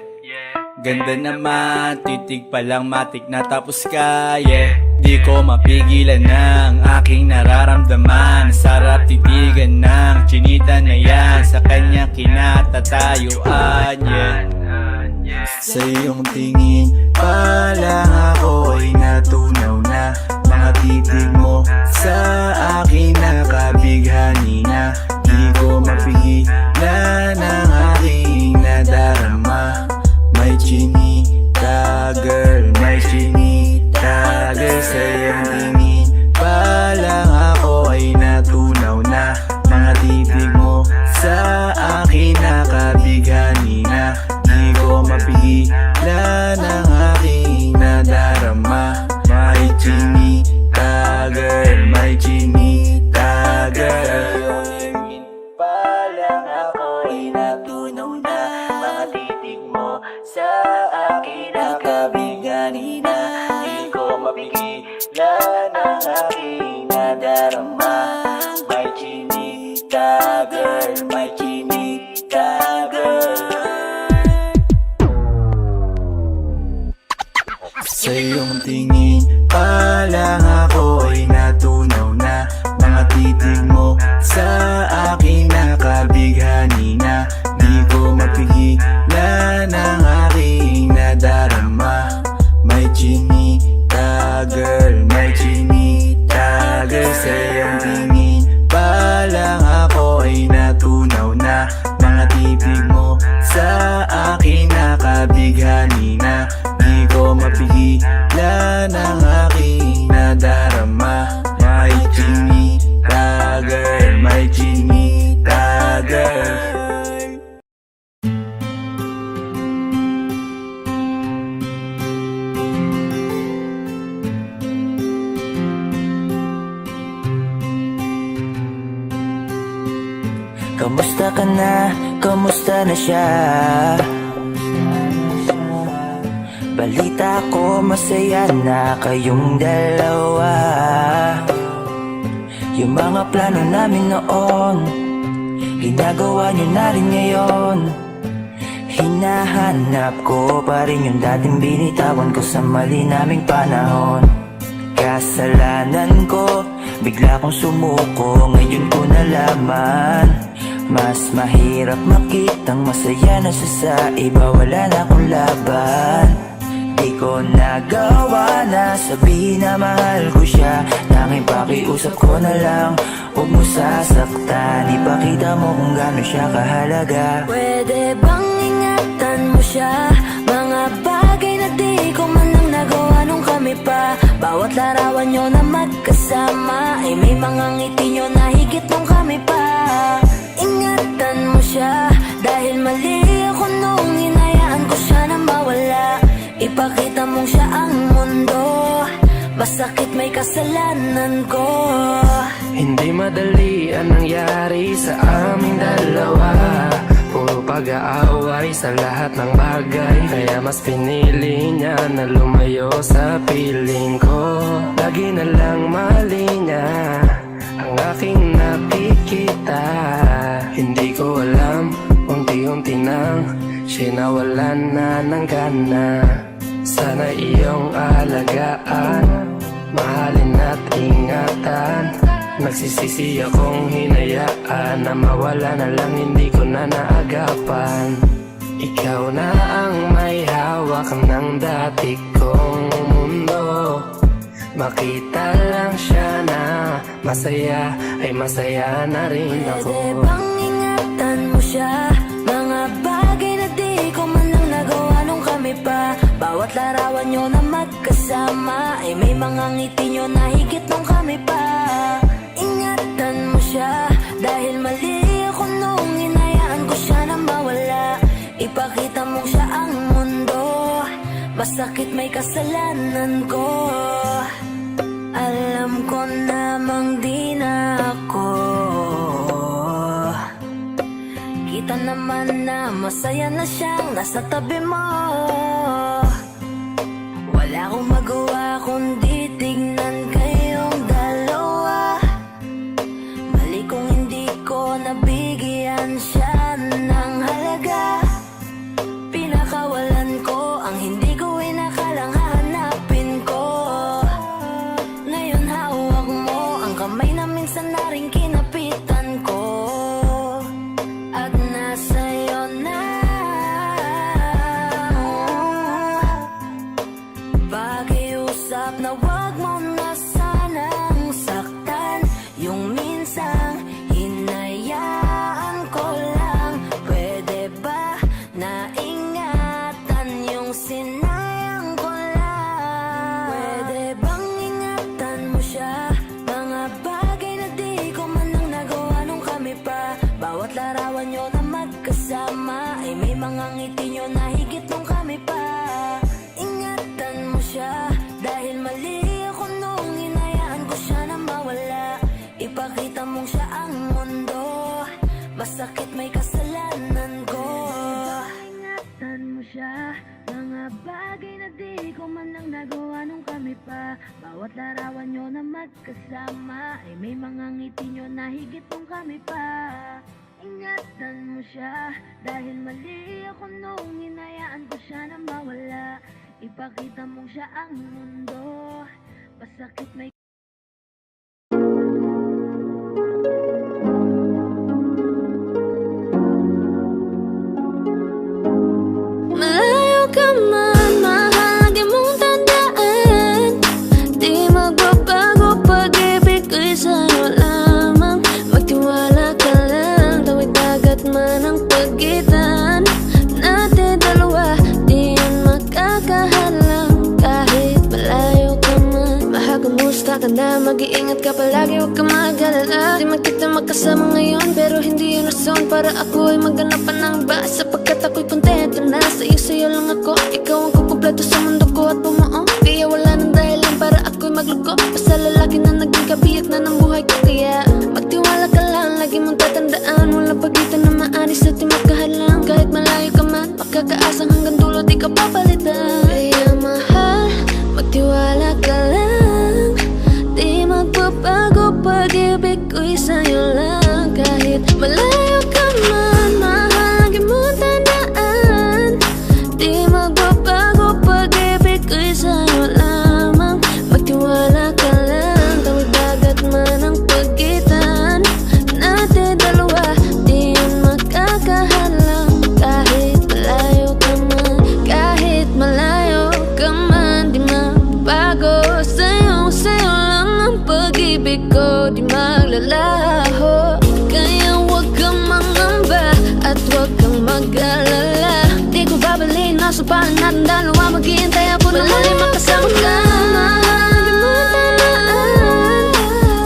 Ganda naman, titig pa lang matik na tapos ka, yeah. Di ko mapigilan ng aking nararamdaman. Sarap titigan ng chinita na yan, sa kanya kinatatayuan, yeah. Sa iyong tingin pa lang ako ay natunaw na. Mga titig mo sa akin nakabighani na. Di ko mapigilan ang aking nadarama. May chinita girl, may chinita girl. Sa iyong tingin pa lang ako ay natunaw na. Mga titig mo sa akin nakabighani na. Di ko mapigilan ang aking nadarama. May chinita girl, may chinita girl. Pa lang ako ay natunaw na. Mga titig mo sa akin nakabighani na. Di ko mapigilan ang aking nadarama. May chinita girl, may chinita girl. Sa iyong tingin pa lang ako ay natunaw na. Mga titig mo sa akin nakabighani na. Di ko mapigilan ang aking nadarama. May chinita girl, may chinita girl. Sa iyong tingin pa lang ako ay natunaw na. Mga titig mo sa akin nakabighani na. Di ko mapigilan ang aking nadarama. May chinita girl, may chinita girl. Kamusta ka na? Kamusta na siya? Balita ko masaya na kayong dalawa. Yung mga plano namin noon, ginagawa nyo na rin ngayon. Hinahanap ko pa rin yung dating binitawan ko sa mali naming panahon. Kasalanan ko, bigla kong sumuko, ngayon ko nalaman. Mas mahirap makitang masaya na siya sa iba, wala na akong laban. Di ko nagawa na sabihin na mahal ko siya. Tanging pakiusap ko na lang, huwag mo sasaktan. Ipakita mo kung gaano siya kahalaga. Pwede bang ingatan mo siya? Mga bagay na di ko man lang nagawa nung kami pa. Bawat larawan nyo na magkasama ay may mga ngiti nyo na higit nung kami pa. Ingatan mo siya, dahil mali ako nung hinayaan ko siya na mawala. Ipakita mong siya ang mundo, masakit may kasalanan ko. Hindi madali ang nangyari sa aming dalawa. Puro pag-aaway sa lahat ng bagay, kaya mas pinili niya na lumayo sa piling ko. Lagi na lang mali niya ang aking nakikita. Hindi ko alam, unti-unti nang siya nawalan na ng gana. Sana iyong alagaan, mahalin at ingatan. Nagsisisi akong hinayaan na mawala na lang, hindi ko na naagapan. Ikaw na ang may hawak ng dati kong mundo. makita lang siya na masaya, ay masaya na rin ako. Pwede bang ingatan mo siya? Mga bagay na di ko man lang nagawa nung kami pa. Bawat larawan nyo na magkasama ay may mga ngiti nyo na higit nung kami pa. Ingatan mo siya dahil mali ako nung hinayaan ko siya na mawala. Ipakita mo siya ang mundo, masakit may kasalanan ko. Alam ko namang di na ako. Kita naman na masaya na siyang nasa tabi mo. Wala akong magawa kundi tignan kayong dalawa. Mali kung hindi ko nabigyan siya ng halaga. Pinakawalan ko ang hindi ko inakalang hahanapin ko. Ngayon hawak mo ang kamay na minsan na rin kinapitan ko. At nasa'yo na. Pakiusap na wag mo na sanang saktan. Yung minsang hinayaan ko lang. Pwede ba na ingatan yung sinayang ko lang? Pwede bang ingatan mo siya? Mga bagay na di ko man lang nagawa nung kami pa. Bawat larawan nyo na magkasama ay may mga ngiti nyo na higit nung kami pa. Ingatan mo siya dahil mali ako nung hinayaan ko siya na mawala. Ipakita mong siya ang mundo, masakit may kasalanan ko. Ingatan mo siya, mga bagay na di ko man lang nagawa nung kami pa. Bawat larawan nyo na magkasama ay may mga ngiti nyo na higit nung kami pa. Ingatan mo siya dahil mali ako nung hinayaan ko siya na mawala. Ipakita mong siya ang mundo, masakit may malayo ka man, mahal di mong tandaan. Di magbabago pag-ibig ko'y sa'yo lamang. Magtiwala ka lang, tawid dagat man ang pagitan natin dalawa, di yan makakahalang. Kahit malayo ka man, mahal kumusta ka na, mag-iingat ka palagi, huwag ka mag-alala. Di man kita magkasama ngayon, pero hindi yun rason para ako ay maghanap pa ng iba. Sapagkat ako'y kontento na sa'yo lang ako. Ikaw ang kukumpleto sa mundo ko at bumuo. Kaya wala nang dahilan para ako'y magluko. Basta lalaki na naging kabiyak na ng buhay ko. Kaya magtiwala ka lang, lagi mong tatandaan. Walang pagitan na maanis at di magkahalang. Kahit malayo ka man, makakaasang hanggang dulo di ka papalitan. Kaya mahal, magtiwala ka lang. Di magbabago pag-ibig ko'y sa'yo lang. Kahit malayo ka man, mahal, lagi mong tandaan. Di magbabago pag-ibig ko'y sa'yo lamang. Magtiwala ka lang, tawid dagat man ang pagitan natin dalawa, di yan makakahalang. Kahit malayo ka man, kahit malayo ka man, di magbago sa'yo lang ang pag-ibig ko, di maglalaho. Kaya huwag kang mangamba at huwag kang mag-alala. Di ko babaliin na supalan natin dalawa, maghihintay ako na muli makasama ka.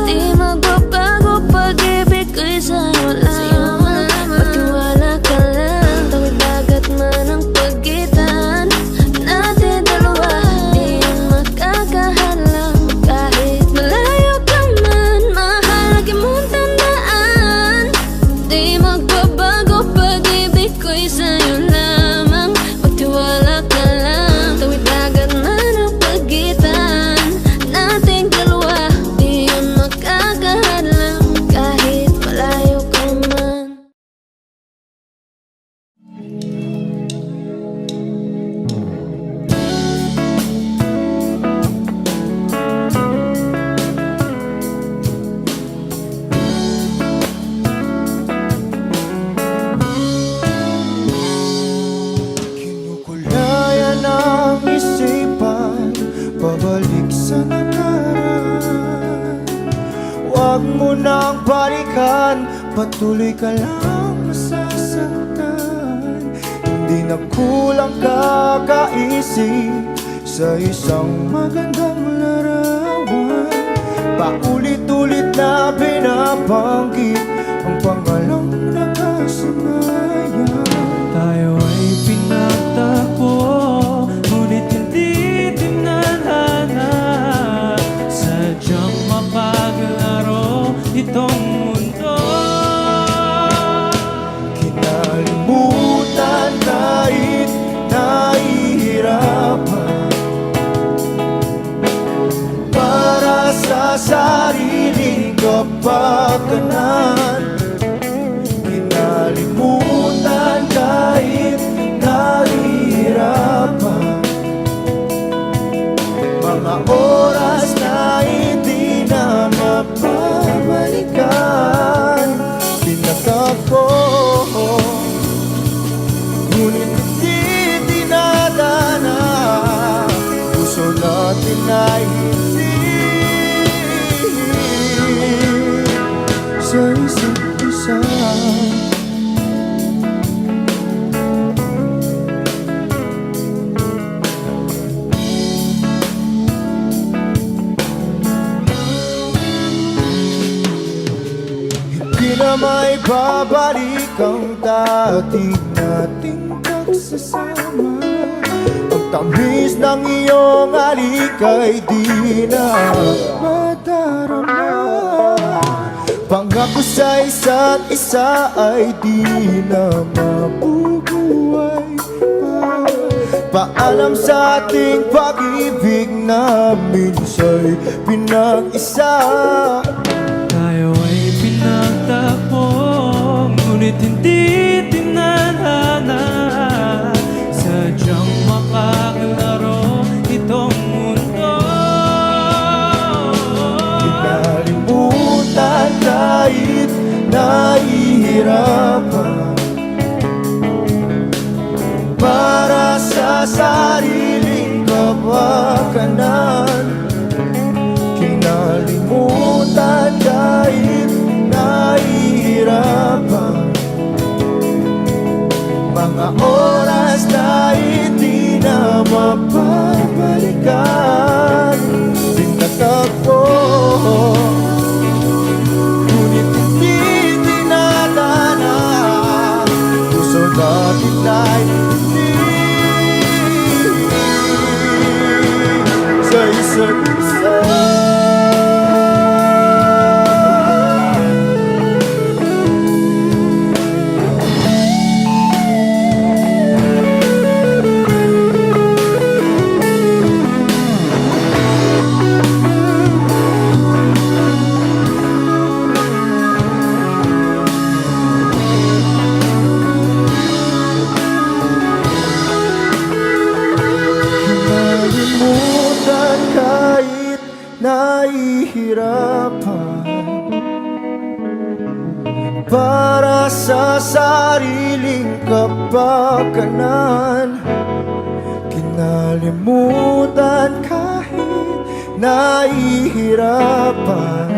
Di magbabago pag-ibig ko'y sa'yo lamang. Magtiwala ka lang, tawid dagat man ang pagitan natin dalawa, di yan makakahalang. Kahit malayo ka man, mahal, lagi mong tandaan. Di magbabago pag-ibig ko'y sa'yo lamang. Magtiwala ka lang, tawid dagat man Huwag mo nang balikan, patuloy ka lang masasaktan. Hindi na kulang kakaisip sa isang magandang larawan. Paulit-ulit na binabanggit ang pangalang nakasanayan. Tayo ay pinagtagpo, ngunit hindi tinadhana. Sadyang mapaglaro itong mundo. Kinalimutan kahit nahihirapan, para sa sariling kapakanan. Kinalimutan kahit nahihirapan, mga oras na hindi na mapabalikan. Tinatagpo, ngunit hindi dinadana. Puso natin ay hindi sa isa't isa. Hindi na may babalik ang dati nating pagsasama. Ang tamis ng iyong halik ay di na madarama. Pangako sa isa't isa ay di na mabubuhay pa. Paalam sa ating pag-ibig na minsa'y pinag-isa. Tayo ay pinagtagpo, ngunit hindi tinadhana. Sadyang makakalaro itong mundo. Kinalimutan kahit nahihirapan, para sa sariling kapakanan. Kinalimutan kahit nahihirapan, mga oras na hindi na mapabalikan. Tinatagpo, ngunit hindi dinadana. Puso natin ay hindi sa isa't isa. Kinalimutan kahit nahihirapan, para sa sariling kapakanan. Kinalimutan kahit nahihirapan,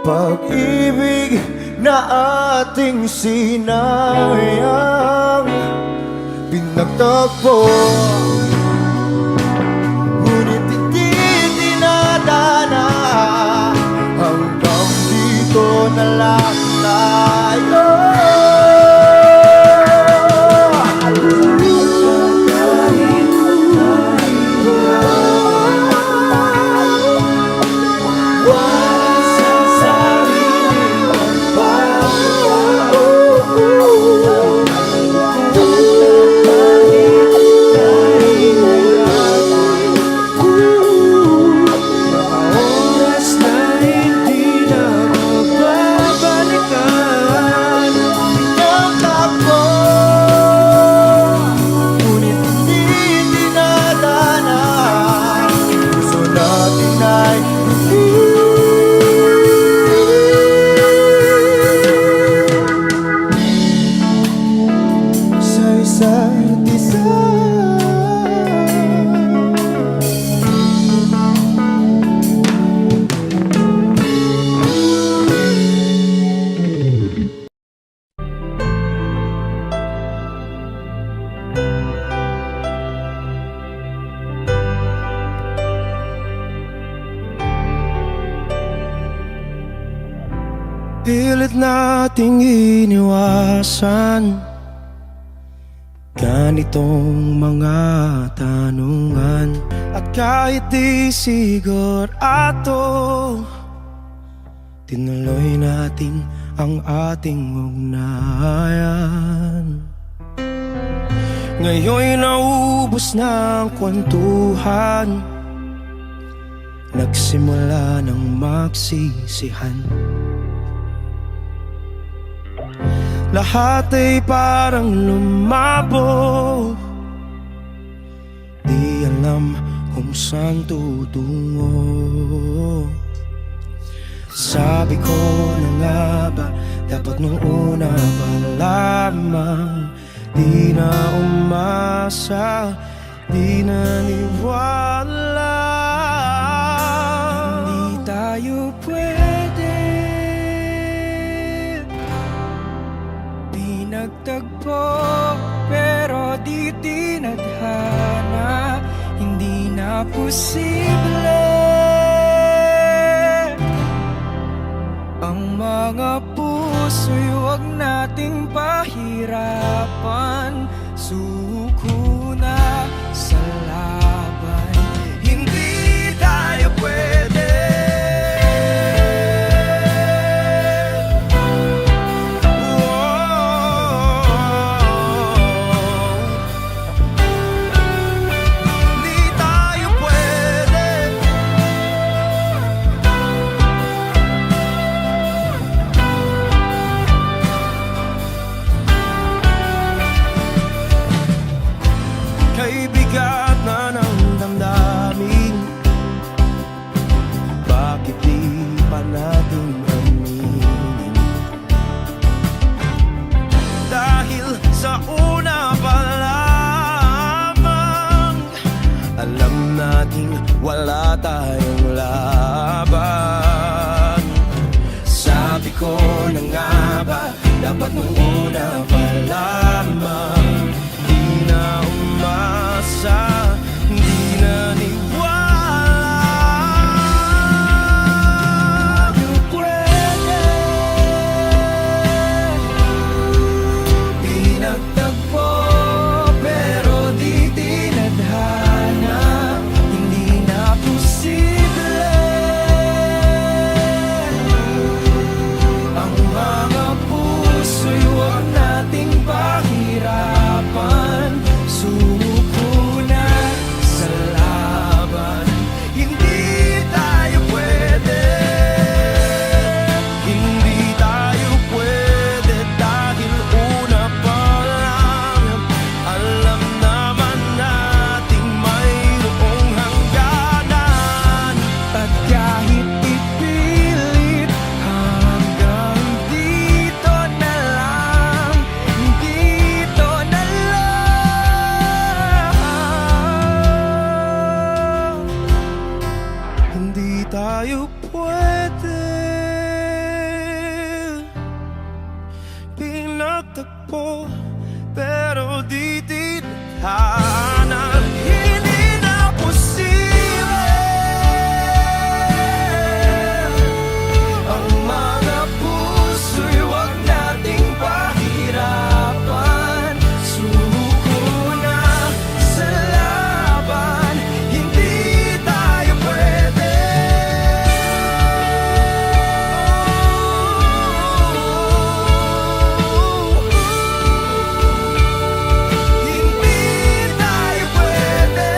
pag-ibig na ating sinayang. Pinagtagpo, ngunit hindi dinadana. Hanggang dito na lang tayo. Pilit nating iniwasan ganitong mga tanungan. At kahit di sigurado, tinuloy natin ang ating ugnayan. Ngayon'y naubos na ang kwentuhan, nagsimula ng magsisihan. Lahat ay parang lumabo, di alam kung saan tutungo. Sabi ko na nga ba, dapat nung una pa lamang, di na umasa, di naniwala. Hindi tayo pwede nagtagpo, pero di tinadhana. Hindi na posible ang mga puso'y huwag nating pahirapan. Suko na sa laban, hindi tayo pwede. Wala tayong laban. Sabi ko na nga ba, dapat nung una pa lamang, di na umasa, di na niwala. You pwede pinagtagpo, pero di tinadhana. Ang mga puso'y huwag nating pahirapan. Sumuko na sa laban, hindi tayo pwede. Hindi tayo pwede dahil una pa lang, alam naman nating mayroong hangganan. At kahit ipilit hanggang dito na lang, dito na lang, hindi tayo pwede pinagtagpo, pero di tinadhana. Hindi na posible ang mga puso'y huwag nating pahirapan. Suko na sa laban, hindi tayo pwede. Hindi tayo pwede.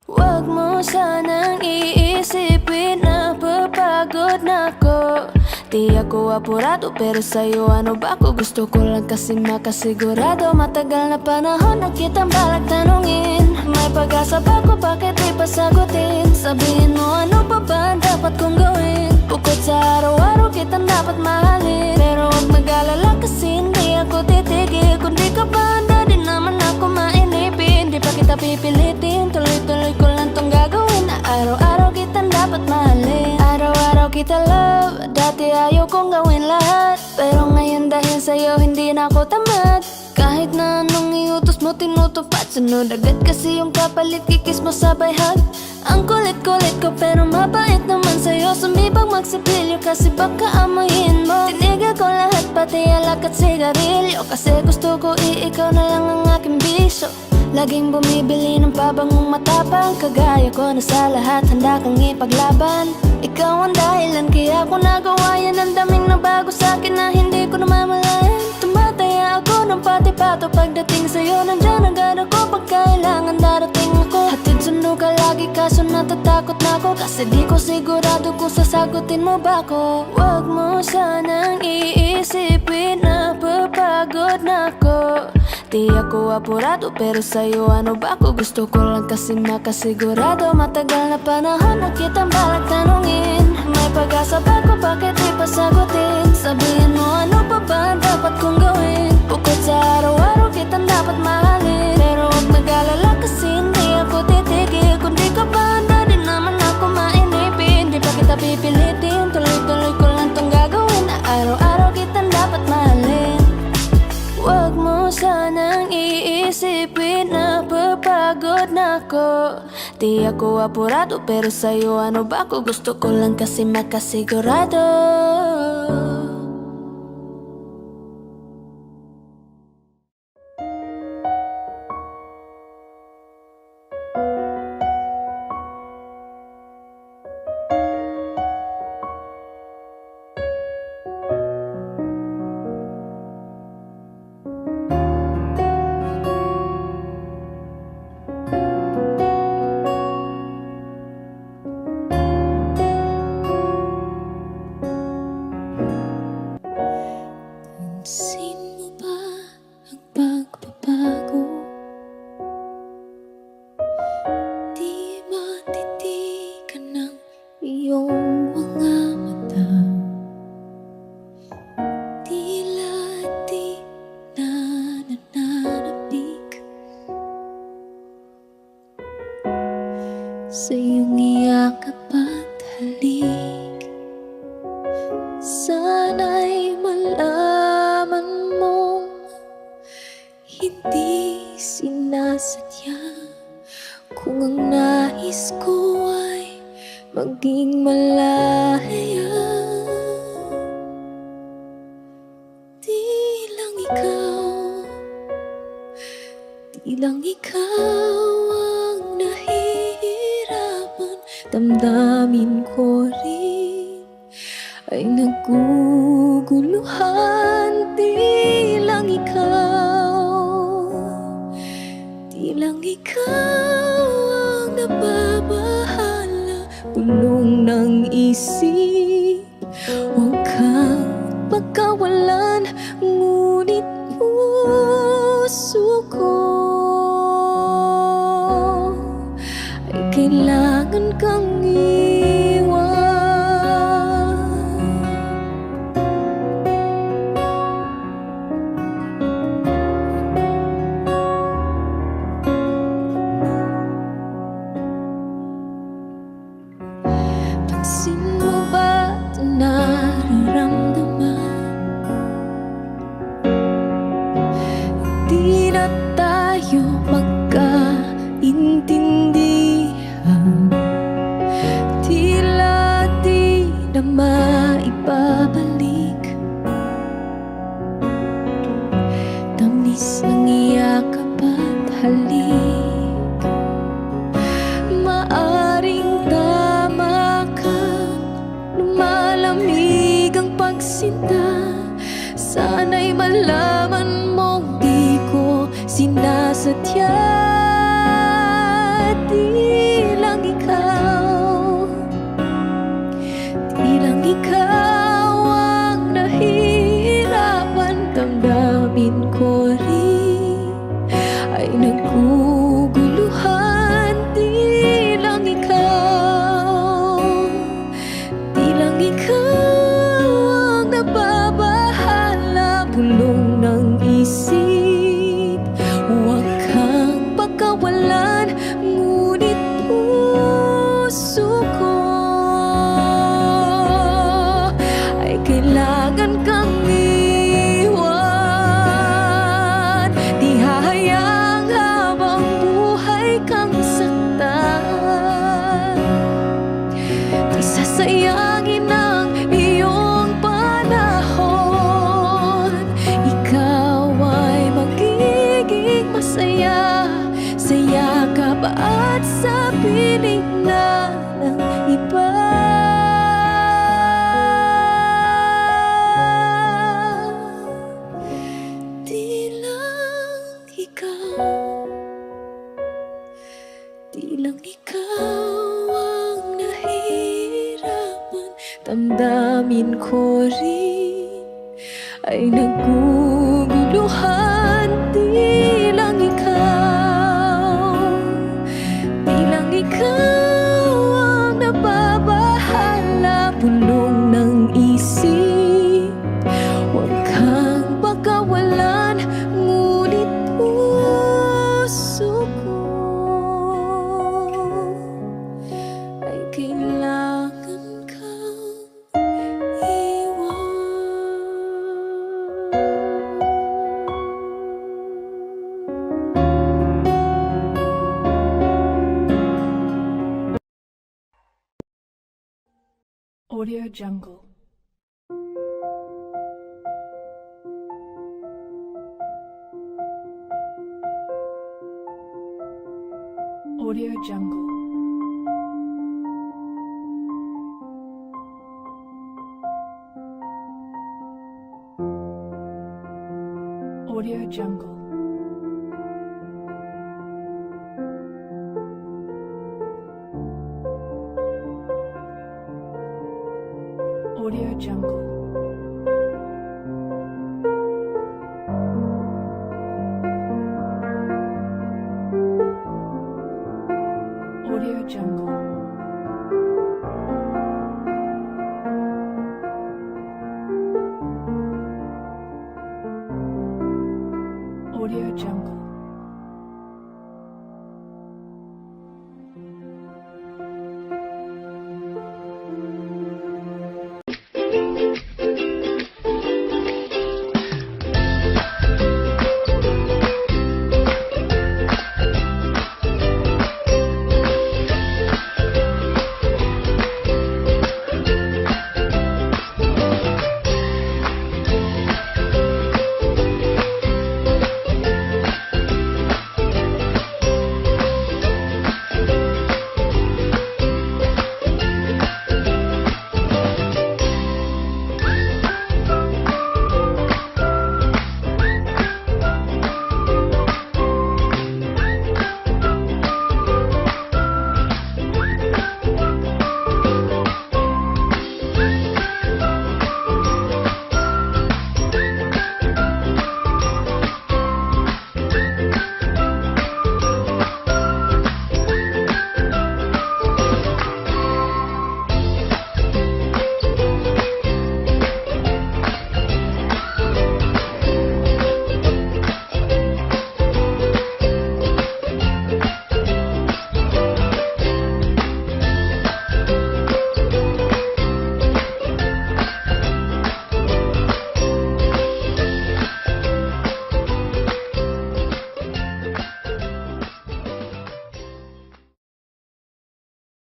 Huwag mo sanang iisipin na papagod na ako. Di ako apurado, pero sa'yo ano ba ako? Gusto ko lang kasi makasigurado. Matagal na panahon na kitang balak tanungin, may pag-asa ba ko, bakit di pa sagutin? Sabihin mo ano pa ba ang dapat kong gawin? Bukod sa araw-araw kitang dapat mahalin, pero huwag mag-alala kasi hindi ako titigil. Kung di ka pa handa, di naman ako mainipin. Di pa kita pipilitin, tuloy-tuloy ko lang tong gagawin. Na araw-araw kitang dapat mahalin, araw-araw kita love. Dati ayaw kong gawin lahat, pero ngayon dahil sa'yo hindi na ako tamad. Kahit na anong iutos mo tinutupad, sunod agad kasi yung kapalit, kikis mo sabay hug. Ang kulit-kulit ko pero mabait naman sa'yo. Sumibang magsipilyo kasi baka amoyin mo. Tinigil ko lahat pati alak at sigarilyo, kasi gusto ko ikaw na lang ang aking bisyo. Laging bumibili ng pabangong matapang, kagaya ko na sa lahat handa kang ipaglaban. Ikaw ang dahilan kaya ko nagawa yan. Ang daming nabago sa'kin na hindi ko namamalayan. Tumataya ako ng pati-pato pagdating sa'yo. Nandyan agad ako pag kailangan darating ako. Hatid sundo ka lagi kaso natatakot na ako, kasi di ko sigurado kung sasagutin mo ba ko. Huwag mo sanang iisipin na papagod na ako. Di ako apurado pero sa'yo ano ba ako? Gusto ko lang kasi makasigurado. Matagal na panahon na kitang balak tanungin. May pag-asa ba ko, bakit di pa sagutin? Sabihin mo ano pa ba ang dapat kong gawin? Bukod sa araw-araw kitang dapat mahalin. Pero huwag mag-alala kasi hindi ako titigil. Kung di ka pa handa din naman ako mainipin. Di pa kita pipilitin, tuloy-tuloy ko lang tong gagawin. Na araw-araw kitang dapat mahalin. Huwag mo sanang iisipin na papagod na ako. Di ako apurado pero sa'yo ano ba ako? Gusto ko lang kasi makasigurado. Pansin mo ba ang pagbabago? Di matitigan ng iyong mga mata. Tila di na nananabik sa iyong iyakap at halik. Sana'y malaman mong hindi sinasadya. Kung ang nais ko ay maging malaya, di lang ikaw ang nahihirapan. Damdamin ko rin ay naguguluhan. Di lang ikaw ang nababahala. Gulong ng isip, huwag kang pagkawalan. Ngunit puso ko ay kailangan kang iwan. Pansin mo ba ito nararamdaman? Di na tayo magkaintindihan. Tila di na maibabalik tamis ng iyakap at halik. Maaring tama ka, lumalamig ang pagsinta. Sana'y malaman mong di ko sinasadya. Di lang ikaw ang nahihirapan. Damdamin ko rin ay naguguluhan. Di lang ikaw ang nababahala. Bulong ng isip, huwag kang na piling na ng iba. Di lang ikaw, di lang ikaw ang nahihirapan. Damdamin ko rin ay naguguluhan. Di lang ikaw, di lang ikaw ang nababahala. Bulong ng isip, huwag kang pagkawalan, ngunit puso ko ay kailangan kang iwan. Audio Jungle. Audio Jungle. Audio Jungle. Audio Jungle. Audio Jungle.